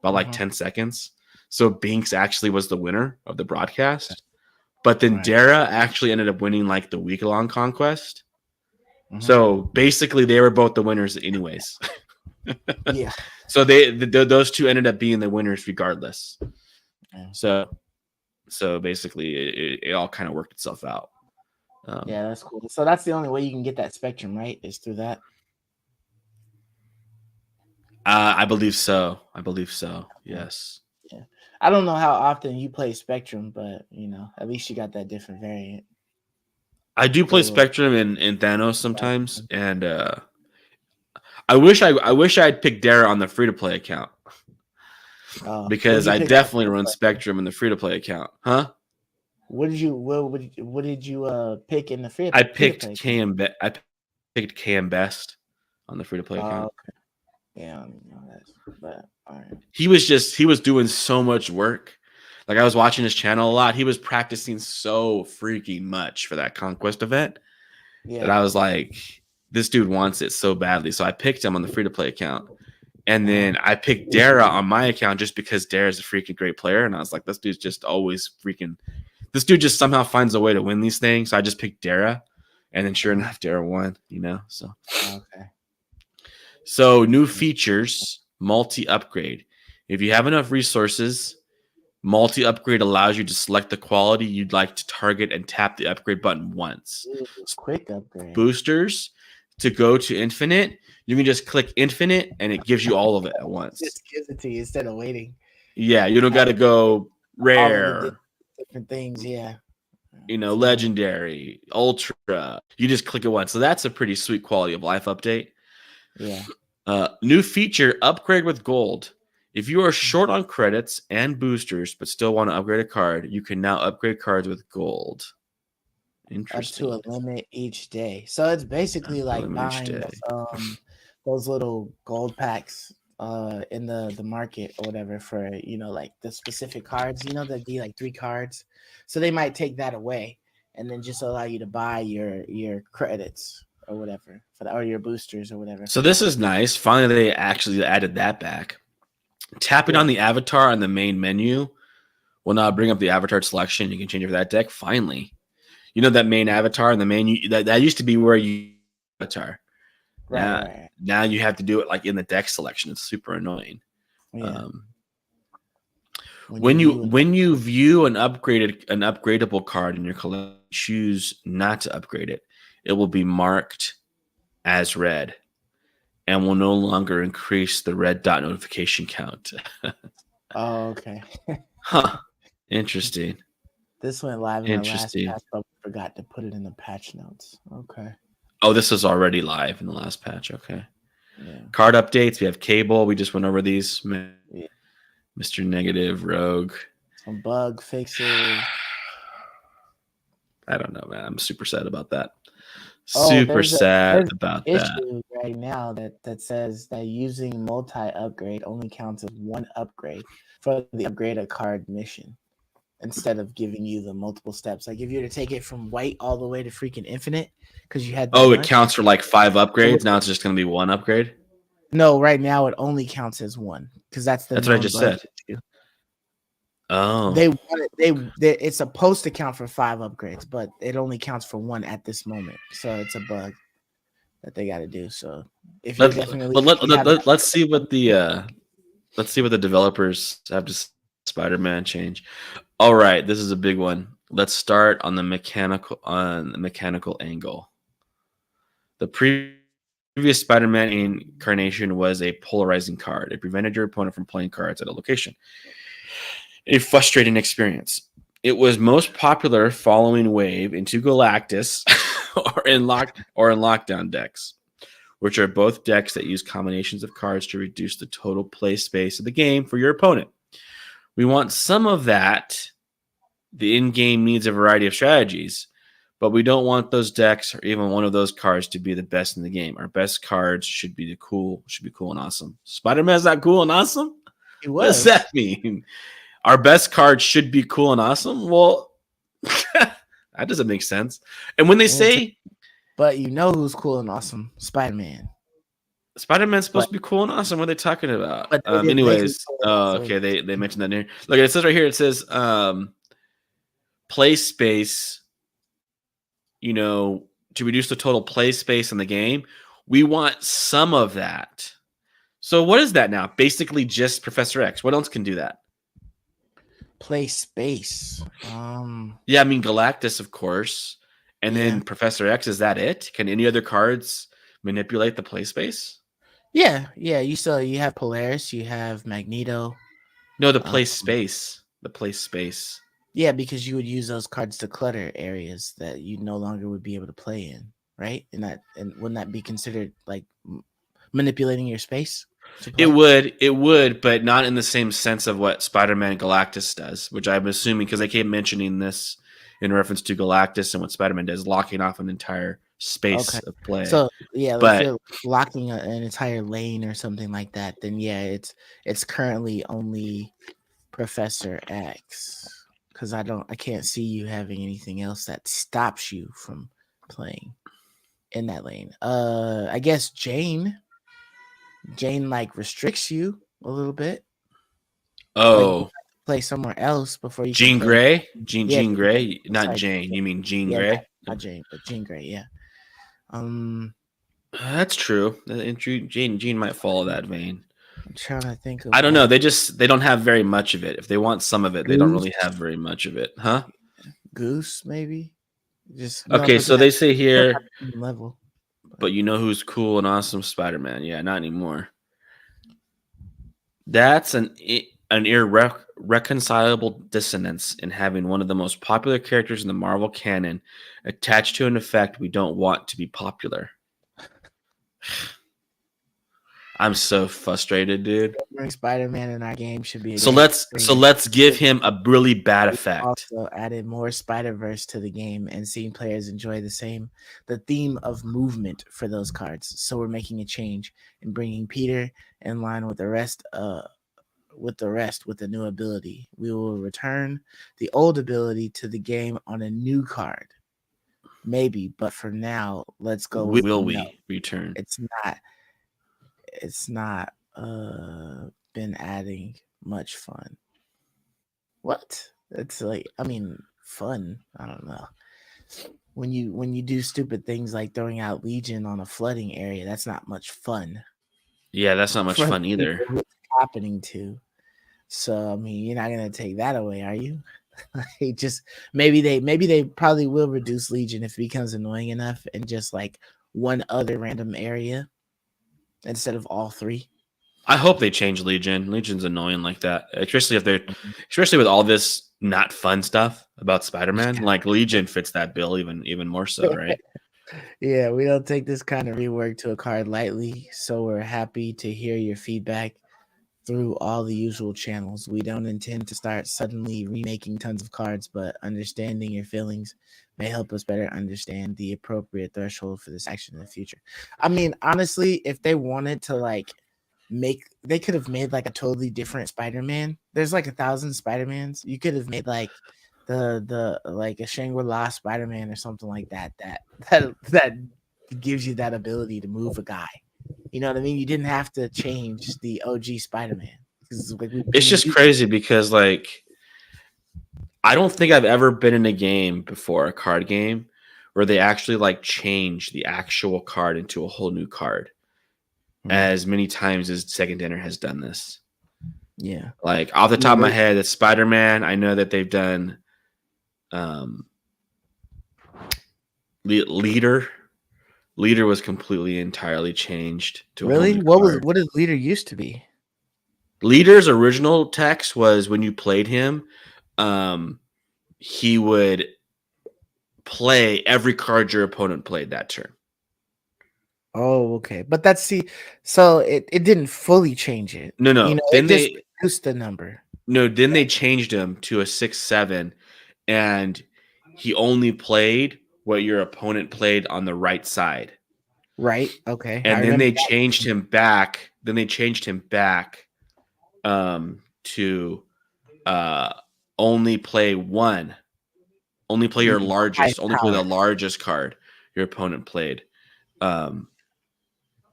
[SPEAKER 2] by like 10 seconds. So Binks actually was the winner of the broadcast. But then Dara actually ended up winning like the week-long conquest. So basically they were both the winners anyways.
[SPEAKER 1] Yeah.
[SPEAKER 2] So those 2 ended up being the winners regardless. So basically it all kind of worked itself out.
[SPEAKER 1] Yeah, that's cool. So that's the only way you can get that Spectrum, right? Is through that.
[SPEAKER 2] I believe so. Yes.
[SPEAKER 1] Yeah. I don't know how often you play Spectrum, but at least you got that different variant.
[SPEAKER 2] I do play Spectrum in Thanos sometimes, and I wish I'd picked Dara on the free to play account because I definitely run Spectrum in the free to play account, huh?
[SPEAKER 1] What did you pick in the free?
[SPEAKER 2] I picked KM. I picked KM Best on the free to play account.
[SPEAKER 1] Okay. Yeah, I don't know that, but all right.
[SPEAKER 2] He was doing so much work. Like I was watching his channel a lot. He was practicing so freaking much for that Conquest event that I was like, this dude wants it so badly. So I picked him on the free to play account. And then I picked Dara on my account just because Dara's a freaking great player. And I was like, this dude just somehow finds a way to win these things. So I just picked Dara. And then sure enough, Dara won, So
[SPEAKER 1] okay.
[SPEAKER 2] So new features, multi-upgrade. If you have enough resources, multi-upgrade allows you to select the quality you'd like to target and tap the upgrade button once.
[SPEAKER 1] Ooh, quick upgrade.
[SPEAKER 2] Boosters, to go to infinite, you can just click infinite and it gives you all of it at once.
[SPEAKER 1] It just gives it to you instead of waiting.
[SPEAKER 2] Yeah, you don't got to go rare.
[SPEAKER 1] Different things, yeah.
[SPEAKER 2] Legendary, ultra. You just click it once. So that's a pretty sweet quality of life update.
[SPEAKER 1] Yeah.
[SPEAKER 2] New feature: upgrade with gold. If you are short on credits and boosters but still want to upgrade a card, you can now upgrade cards with gold.
[SPEAKER 1] Up to
[SPEAKER 2] Interesting.
[SPEAKER 1] a limit each day. So it's basically like
[SPEAKER 2] Limit each
[SPEAKER 1] buying
[SPEAKER 2] day.
[SPEAKER 1] those little gold packs in the market or whatever for like the specific cards. There'd be like 3 cards. So they might take that away and then just allow you to buy your credits or whatever or your boosters or whatever
[SPEAKER 2] So
[SPEAKER 1] for
[SPEAKER 2] this
[SPEAKER 1] that.
[SPEAKER 2] is nice. Finally, they actually added that back. Tapping
[SPEAKER 1] Yeah.
[SPEAKER 2] on the avatar on the main menu will now bring up the avatar selection. You can change it for that deck. Finally, that main avatar and the main that used to be where you avatar.
[SPEAKER 1] Right,
[SPEAKER 2] Now,
[SPEAKER 1] right, right.
[SPEAKER 2] now you have to do it like in the deck selection. It's super annoying.
[SPEAKER 1] Yeah.
[SPEAKER 2] Um,
[SPEAKER 1] When you
[SPEAKER 2] when you
[SPEAKER 1] view it.
[SPEAKER 2] when you view an upgradable card in your collection, choose not to upgrade it. It will be marked as red and will no longer increase the red dot notification count.
[SPEAKER 1] Oh, okay.
[SPEAKER 2] Huh. Interesting.
[SPEAKER 1] This went live in the last
[SPEAKER 2] Interesting.
[SPEAKER 1] patch, but we forgot to put it in the patch notes. Okay.
[SPEAKER 2] Oh, this was already live in the last patch. Okay.
[SPEAKER 1] Yeah.
[SPEAKER 2] Card updates. We have Cable. We just went over these.
[SPEAKER 1] Yeah.
[SPEAKER 2] Mr. Negative, Rogue.
[SPEAKER 1] Some bug fixes.
[SPEAKER 2] I don't know, man. I'm super sad about that.
[SPEAKER 1] Oh,
[SPEAKER 2] Super sad
[SPEAKER 1] there's
[SPEAKER 2] about
[SPEAKER 1] an
[SPEAKER 2] that.
[SPEAKER 1] issue right now that says that using multi-upgrade only counts as one upgrade for the upgrade a card mission instead of giving you the multiple steps. Like if you were to take it from white all the way to freaking infinite because you had that
[SPEAKER 2] Oh, it
[SPEAKER 1] much.
[SPEAKER 2] counts for like 5
[SPEAKER 1] It would,
[SPEAKER 2] upgrades. Now it's just going to be 1 upgrade.
[SPEAKER 1] no, right now it only counts as one because that's the
[SPEAKER 2] That's what I
[SPEAKER 1] known
[SPEAKER 2] just
[SPEAKER 1] bug
[SPEAKER 2] said.
[SPEAKER 1] issue.
[SPEAKER 2] Oh,
[SPEAKER 1] They want it, it's supposed to count for 5 upgrades, but it only counts for 1 at this moment. So it's a bug that they got to do. So if you're
[SPEAKER 2] let,
[SPEAKER 1] definitely
[SPEAKER 2] let,
[SPEAKER 1] you have
[SPEAKER 2] let's see what the developers have to say. Spider-Man change. All right, this is a big one. Let's start on the mechanical angle. The previous Spider-Man incarnation was a polarizing card. It prevented your opponent from playing cards at a location. A frustrating experience. It was most popular following Wave into Galactus or in Lockdown decks, which are both decks that use combinations of cards to reduce the total play space of the game for your opponent. We want some of that. The in-game needs a variety of strategies, but we don't want those decks or even one of those cards to be the best in the game. Our best cards should be cool and awesome. Spider-Man's not cool and awesome?
[SPEAKER 1] It
[SPEAKER 2] What does
[SPEAKER 1] was.
[SPEAKER 2] that mean? Our best card should be cool and awesome? Well, that doesn't make sense. And when they say,
[SPEAKER 1] but you know who's cool and awesome? Spider-Man.
[SPEAKER 2] Spider-Man's supposed
[SPEAKER 1] But
[SPEAKER 2] to be cool and awesome. What are they talking about?
[SPEAKER 1] but they say
[SPEAKER 2] Anyways,
[SPEAKER 1] cool and awesome.
[SPEAKER 2] okay, they mentioned that here. Look, it says right here. It says play space. To reduce the total play space in the game, we want some of that. So what is that now? Basically, just Professor X. What else can do that?
[SPEAKER 1] Play space.
[SPEAKER 2] Yeah, I mean Galactus, of course, and then Professor X. Is that it? Can any other cards manipulate the play space?
[SPEAKER 1] Yeah. You have Polaris. You have Magneto.
[SPEAKER 2] No, the play space. The play space.
[SPEAKER 1] Yeah, because you would use those cards to clutter areas that you no longer would be able to play in, right? And wouldn't that be considered like manipulating your space?
[SPEAKER 2] It would, but not in the same sense of what Spider-Man Galactus does, which I'm assuming because they keep mentioning this in reference to Galactus and what Spider-Man does, locking off an entire space of play.
[SPEAKER 1] So yeah,
[SPEAKER 2] but
[SPEAKER 1] if you're locking an entire lane or something like that, then yeah, it's currently only Professor X. Because I can't see you having anything else that stops you from playing in that lane. I guess Jane like restricts you a little bit.
[SPEAKER 2] Oh,
[SPEAKER 1] like, you have to play somewhere else before you
[SPEAKER 2] Jean
[SPEAKER 1] can play.
[SPEAKER 2] Grey,
[SPEAKER 1] Yeah,
[SPEAKER 2] Jean Grey, not
[SPEAKER 1] sorry,
[SPEAKER 2] Jane. You mean Jean
[SPEAKER 1] yeah,
[SPEAKER 2] Grey?
[SPEAKER 1] not Jane, but Jean Grey. Yeah.
[SPEAKER 2] That's true. Jean might follow that vein.
[SPEAKER 1] I'm trying to think of.
[SPEAKER 2] I don't know. They don't have very much of it. If they want some of it, they don't really
[SPEAKER 1] Goose?
[SPEAKER 2] have very much of it, huh?
[SPEAKER 1] Goose, maybe. Just
[SPEAKER 2] Okay, so they say here,
[SPEAKER 1] level.
[SPEAKER 2] but you know who's cool and awesome? Spider-Man. Yeah, not anymore. That's an irreconcilable dissonance in having one of the most popular characters in the Marvel canon attached to an effect we don't want to be popular. I'm so frustrated, dude.
[SPEAKER 1] Bring Spider-Man in our game should be a
[SPEAKER 2] So
[SPEAKER 1] game
[SPEAKER 2] let's give him a really bad effect.
[SPEAKER 1] also added more Spider-Verse to the game and seeing players enjoy the theme of movement for those cards. So we're making a change and bringing Peter in line with with the new ability. We will return the old ability to the game on a new card. Maybe, but for now, let's go with
[SPEAKER 2] Will
[SPEAKER 1] no.
[SPEAKER 2] we return?
[SPEAKER 1] It's not it's not been adding much fun. What? It's like, I mean, fun. I don't know. When you do stupid things like throwing out Legion on a flooding area, that's not much fun
[SPEAKER 2] Yeah, that's not much
[SPEAKER 1] for the
[SPEAKER 2] fun either.
[SPEAKER 1] people who it's happening to. So I mean, you're not gonna take that away, are you? Like, just maybe they probably will reduce Legion if it becomes annoying enough, and just like one other random area instead of all three.
[SPEAKER 2] I hope they change Legion. Legion's annoying like that, especially with all this not fun stuff about Spider-Man. Like Legion fits that bill even more so, right?
[SPEAKER 1] Yeah, we don't take this kind of rework to a card lightly, so we're happy to hear your feedback through all the usual channels. We don't intend to start suddenly remaking tons of cards, but understanding your feelings may help us better understand the appropriate threshold for this action in the future. I mean, honestly, if they wanted to they could have made like a totally different Spider-Man. There's like 1,000 Spider-Mans. You could have made like the like a Shangri-La Spider-Man or something like that. That gives you that ability to move a guy. You know what I mean? You didn't have to change the OG Spider-Man because like we've
[SPEAKER 2] It's
[SPEAKER 1] been
[SPEAKER 2] just
[SPEAKER 1] used.
[SPEAKER 2] crazy because like I don't think I've ever been in a game before, a card game, where they actually like change the actual card into a whole new card as many times as Second Dinner has done this.
[SPEAKER 1] Yeah,
[SPEAKER 2] Like off the
[SPEAKER 1] yeah,
[SPEAKER 2] top of my head, that's Spider-Man. I know that they've done um Leader. Leader was completely entirely changed to a whole
[SPEAKER 1] really.
[SPEAKER 2] new card.
[SPEAKER 1] What did Leader used to be?
[SPEAKER 2] Leader's original text was when you played him, um, he would play every card your opponent played that turn.
[SPEAKER 1] Oh, okay, but that's so it didn't fully change it.
[SPEAKER 2] No,
[SPEAKER 1] You
[SPEAKER 2] no.
[SPEAKER 1] know, it just reduced the number,
[SPEAKER 2] Then they changed him to a 6/7, and he only played what your opponent played on the right side.
[SPEAKER 1] right? Okay, I
[SPEAKER 2] And then
[SPEAKER 1] remember
[SPEAKER 2] they
[SPEAKER 1] that.
[SPEAKER 2] changed him back. Then they changed him back to uh, only play one. Only play your largest.
[SPEAKER 1] Highest
[SPEAKER 2] Only play
[SPEAKER 1] power.
[SPEAKER 2] the largest card your opponent played um,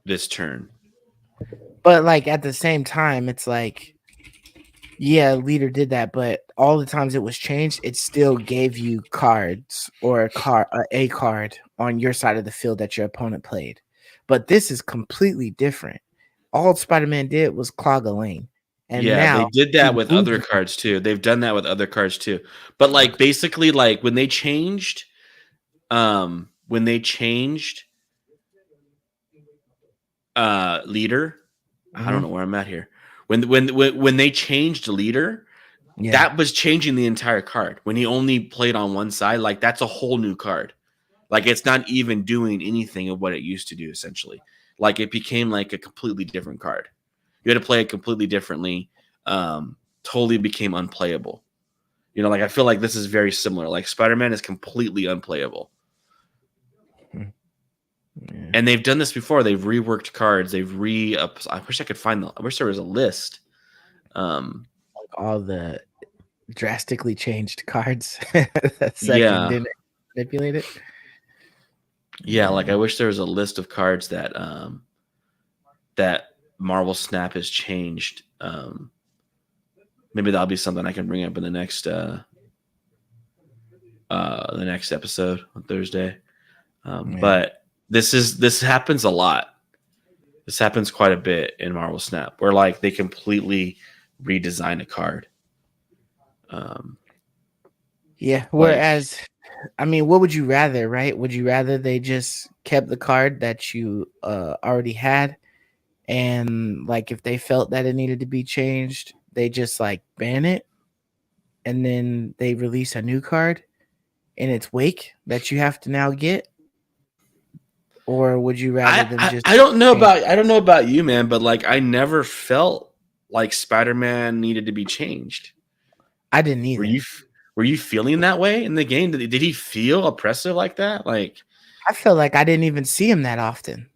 [SPEAKER 2] this turn.
[SPEAKER 1] But like at the same time, it's like, yeah, Leader did that, but all the times it was changed, it still gave you cards or a card on your side of the field that your opponent played. But this is completely different. All Spider-Man did was clog a lane. And
[SPEAKER 2] Yeah, they
[SPEAKER 1] now
[SPEAKER 2] did
[SPEAKER 1] he
[SPEAKER 2] that with other
[SPEAKER 1] moves.
[SPEAKER 2] cards too. They've done that with other cards too. But like basically, like when they changed leader, I don't
[SPEAKER 1] Mhm.
[SPEAKER 2] know where I'm at here. When they changed leader,
[SPEAKER 1] Yeah.
[SPEAKER 2] that was changing the entire card. When he only played on one side, like that's a whole new card. Like it's not even doing anything of what it used to do, essentially. Like it became like a completely different card. You had to play it completely differently. Totally became unplayable. You know, like I feel like this is very similar. Like Spider-Man is completely unplayable.
[SPEAKER 1] Mm, yeah.
[SPEAKER 2] And they've done this before. They've reworked cards. I wish I could find I wish there was a list. Um,
[SPEAKER 1] Like all the drastically changed cards that second
[SPEAKER 2] yeah.
[SPEAKER 1] didn't manipulate it.
[SPEAKER 2] Yeah, like
[SPEAKER 1] Yeah.
[SPEAKER 2] I wish there was a list of cards that Marvel Snap has changed. Maybe that'll be something I can bring up in the next episode on Thursday.
[SPEAKER 1] Yeah.
[SPEAKER 2] But this happens a lot. This happens quite a bit in Marvel Snap, where like they completely redesign a card.
[SPEAKER 1] Yeah.
[SPEAKER 2] Like
[SPEAKER 1] Whereas, I mean, what would you rather, right? Would you rather they just kept the card that you already had, and like if they felt that it needed to be changed, they just like ban it, and then they release a new card in its wake that you have to now get? or would you rather them just
[SPEAKER 2] I don't know
[SPEAKER 1] change?
[SPEAKER 2] about you, man, but like I never felt like Spider-Man needed to be changed.
[SPEAKER 1] I didn't
[SPEAKER 2] Were
[SPEAKER 1] either.
[SPEAKER 2] you were you feeling that way in the game? Did he feel oppressive like that? Like
[SPEAKER 1] I felt like I didn't even see him that often.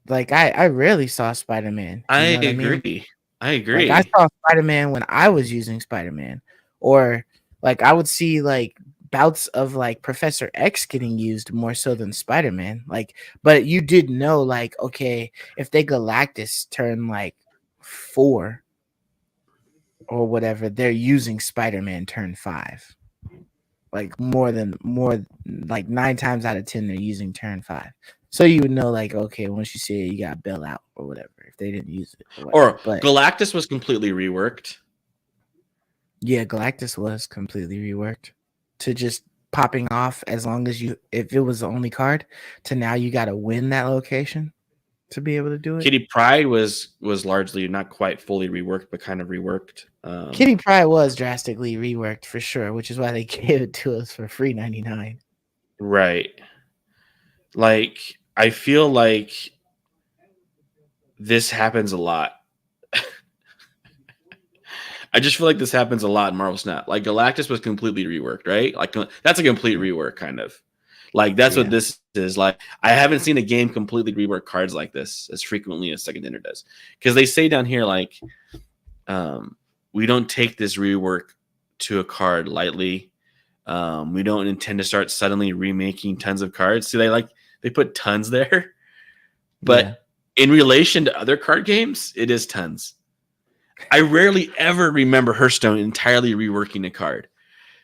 [SPEAKER 1] Like I rarely saw Spider-Man.
[SPEAKER 2] I
[SPEAKER 1] You know what I mean?
[SPEAKER 2] agree. I
[SPEAKER 1] Like I
[SPEAKER 2] agree.
[SPEAKER 1] saw Spider-Man when I was using Spider-Man, or like I would see like bouts of like Professor X getting used more so than Spider-Man. Like, but you did know like okay, if they Galactus turn like 4 or whatever, they're using Spider-Man turn 5. Like more like 9 times out of 10 they're using turn 5. So you would know like okay, once you see it, you got Bell out or whatever if they didn't use it or whatever.
[SPEAKER 2] Or
[SPEAKER 1] But
[SPEAKER 2] Galactus was completely reworked.
[SPEAKER 1] yeah, Galactus was completely reworked to just popping off as long as you if it was the only card to now you got to win that location to be able to do it.
[SPEAKER 2] Kitty Pryde was largely not quite fully reworked, but kind of reworked.
[SPEAKER 1] Kitty Pryde was drastically reworked for sure, which is why they gave it to us for free 99.
[SPEAKER 2] Right. Like I feel like this happens a lot. I just feel like this happens a lot in Marvel Snap. Like Galactus was completely reworked, right? Like that's a complete rework, kind of. Like that's what
[SPEAKER 1] Yeah.
[SPEAKER 2] this is. Like I haven't seen a game completely rework cards like this as frequently as Second Dinner does, because they say down here like, we don't take this rework to a card lightly. We don't intend to start suddenly remaking tons of cards. So they put tons there,
[SPEAKER 1] Yeah.
[SPEAKER 2] but in relation to other card games, it is tons. I rarely ever remember Hearthstone entirely reworking a card.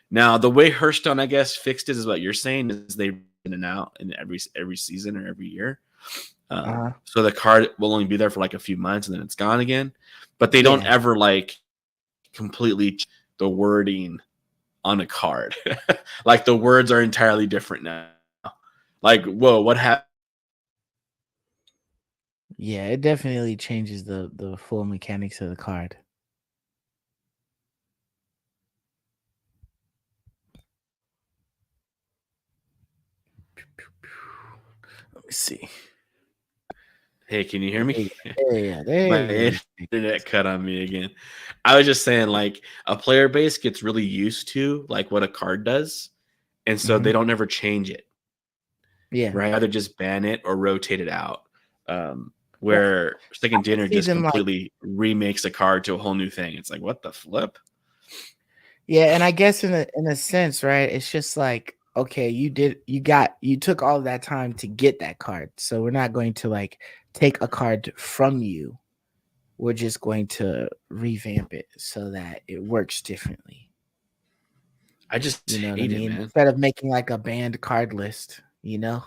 [SPEAKER 2] Now, the way Hearthstone, I guess, fixed it is what you're saying is they in and out in every season or every year. So the card will only be there for like a few months and then it's gone again. But they don't
[SPEAKER 1] Yeah.
[SPEAKER 2] ever like completely the wording on a card. Like the words are entirely different now. Like, whoa, what happened?
[SPEAKER 1] Yeah, it definitely changes the full mechanics of the card. Let me see.
[SPEAKER 2] Hey, can you hear me?
[SPEAKER 1] There
[SPEAKER 2] My
[SPEAKER 1] you
[SPEAKER 2] internet cut on me again. I was just saying, like, a player base gets really used to like what a card does, and so
[SPEAKER 1] Mhm.
[SPEAKER 2] they don't ever change it.
[SPEAKER 1] Yeah.
[SPEAKER 2] Right? Either just ban it or rotate it out.
[SPEAKER 1] Well,
[SPEAKER 2] Where
[SPEAKER 1] I
[SPEAKER 2] Second
[SPEAKER 1] could
[SPEAKER 2] Dinner
[SPEAKER 1] see
[SPEAKER 2] just
[SPEAKER 1] them like
[SPEAKER 2] completely remakes a card to a whole new thing. It's like, what the flip?
[SPEAKER 1] yeah, and I guess in a sense, right? It's just like okay, you took all that time to get that card. So we're not going to like take a card from you. We're just going to revamp it so that it works differently.
[SPEAKER 2] I just
[SPEAKER 1] You know what I
[SPEAKER 2] hate it,
[SPEAKER 1] mean?
[SPEAKER 2] man.
[SPEAKER 1] Instead of making like a banned card list, you know?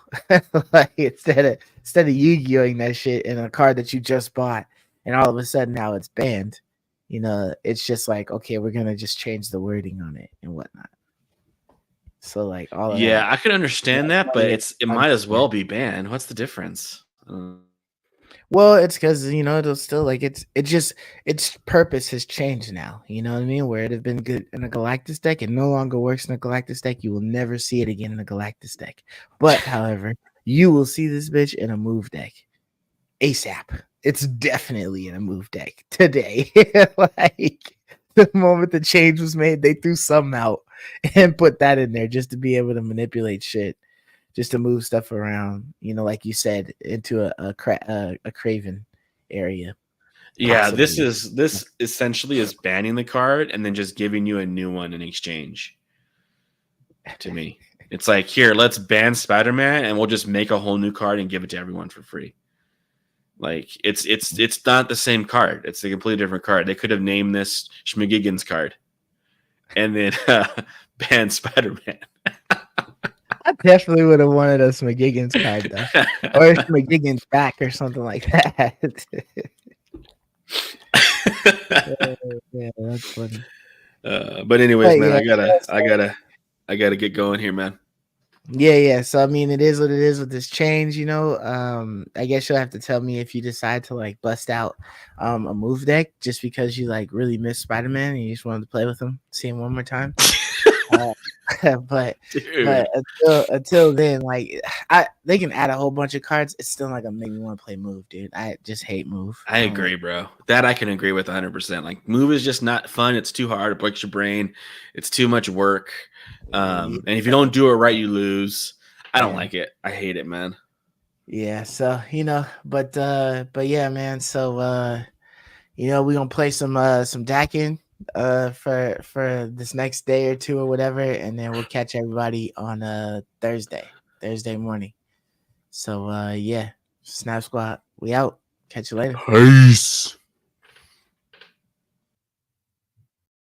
[SPEAKER 1] Like instead of Yu-Gi-Oh!ing that shit in a card that you just bought and all of a sudden now it's banned. You know, it's just like, okay, we're gonna just change the wording on it and whatnot. So like all of
[SPEAKER 2] Yeah,
[SPEAKER 1] that
[SPEAKER 2] I could understand that, but
[SPEAKER 1] money and
[SPEAKER 2] it
[SPEAKER 1] time
[SPEAKER 2] might as
[SPEAKER 1] spent.
[SPEAKER 2] well be banned. What's the difference?
[SPEAKER 1] Well, it's because you know it'll still like it just its purpose has changed now. You know what I mean? Where it had been good in a Galactus deck, it no longer works in a Galactus deck. You will never see it again in a Galactus deck. But however, you will see this bitch in a move deck ASAP. It's definitely in a move deck today. Like the moment the change was made, they threw some out and put that in there just to be able to manipulate shit, just to move stuff around, you know, like you said, into a Craven area,
[SPEAKER 2] Yeah,
[SPEAKER 1] possibly.
[SPEAKER 2] this essentially is banning the card and then just giving you a new one in exchange. To me, it's like here, let's ban Spider-Man and we'll just make a whole new card and give it to everyone for free. Like it's not the same card. It's a completely different card. They could have named this Schmagigans card and then ban Spider-Man.
[SPEAKER 1] I definitely would have wanted a McGiggins card though, or a McGiggins back or something like that. Yeah, that's funny.
[SPEAKER 2] But anyways,
[SPEAKER 1] But
[SPEAKER 2] man,
[SPEAKER 1] yeah,
[SPEAKER 2] I gotta get going here, man.
[SPEAKER 1] yeah. So I mean, it is what it is with this change, you know. I guess you'll have to tell me if you decide to like bust out a move deck just because you like really miss Spider Man and you just wanted to play with him, see him one more time. but
[SPEAKER 2] Dude,
[SPEAKER 1] until then, like they can add a whole bunch of cards. It's still not gonna make me want to play Move, dude. I just hate Move.
[SPEAKER 2] I
[SPEAKER 1] I don't
[SPEAKER 2] agree,
[SPEAKER 1] like.
[SPEAKER 2] bro. That I can agree with 100%. Like, move is just not fun. It's too hard. It breaks your brain. It's too much work.
[SPEAKER 1] Yeah,
[SPEAKER 2] And if you don't do it right, you lose. I don't
[SPEAKER 1] yeah,
[SPEAKER 2] like it. I hate it, man.
[SPEAKER 1] yeah. So but yeah, man. So we're gonna play some Dakin for this next day or two or whatever, and then we'll catch everybody on Thursday morning. So yeah, Snap Squad, we out. Catch you later.
[SPEAKER 2] Peace.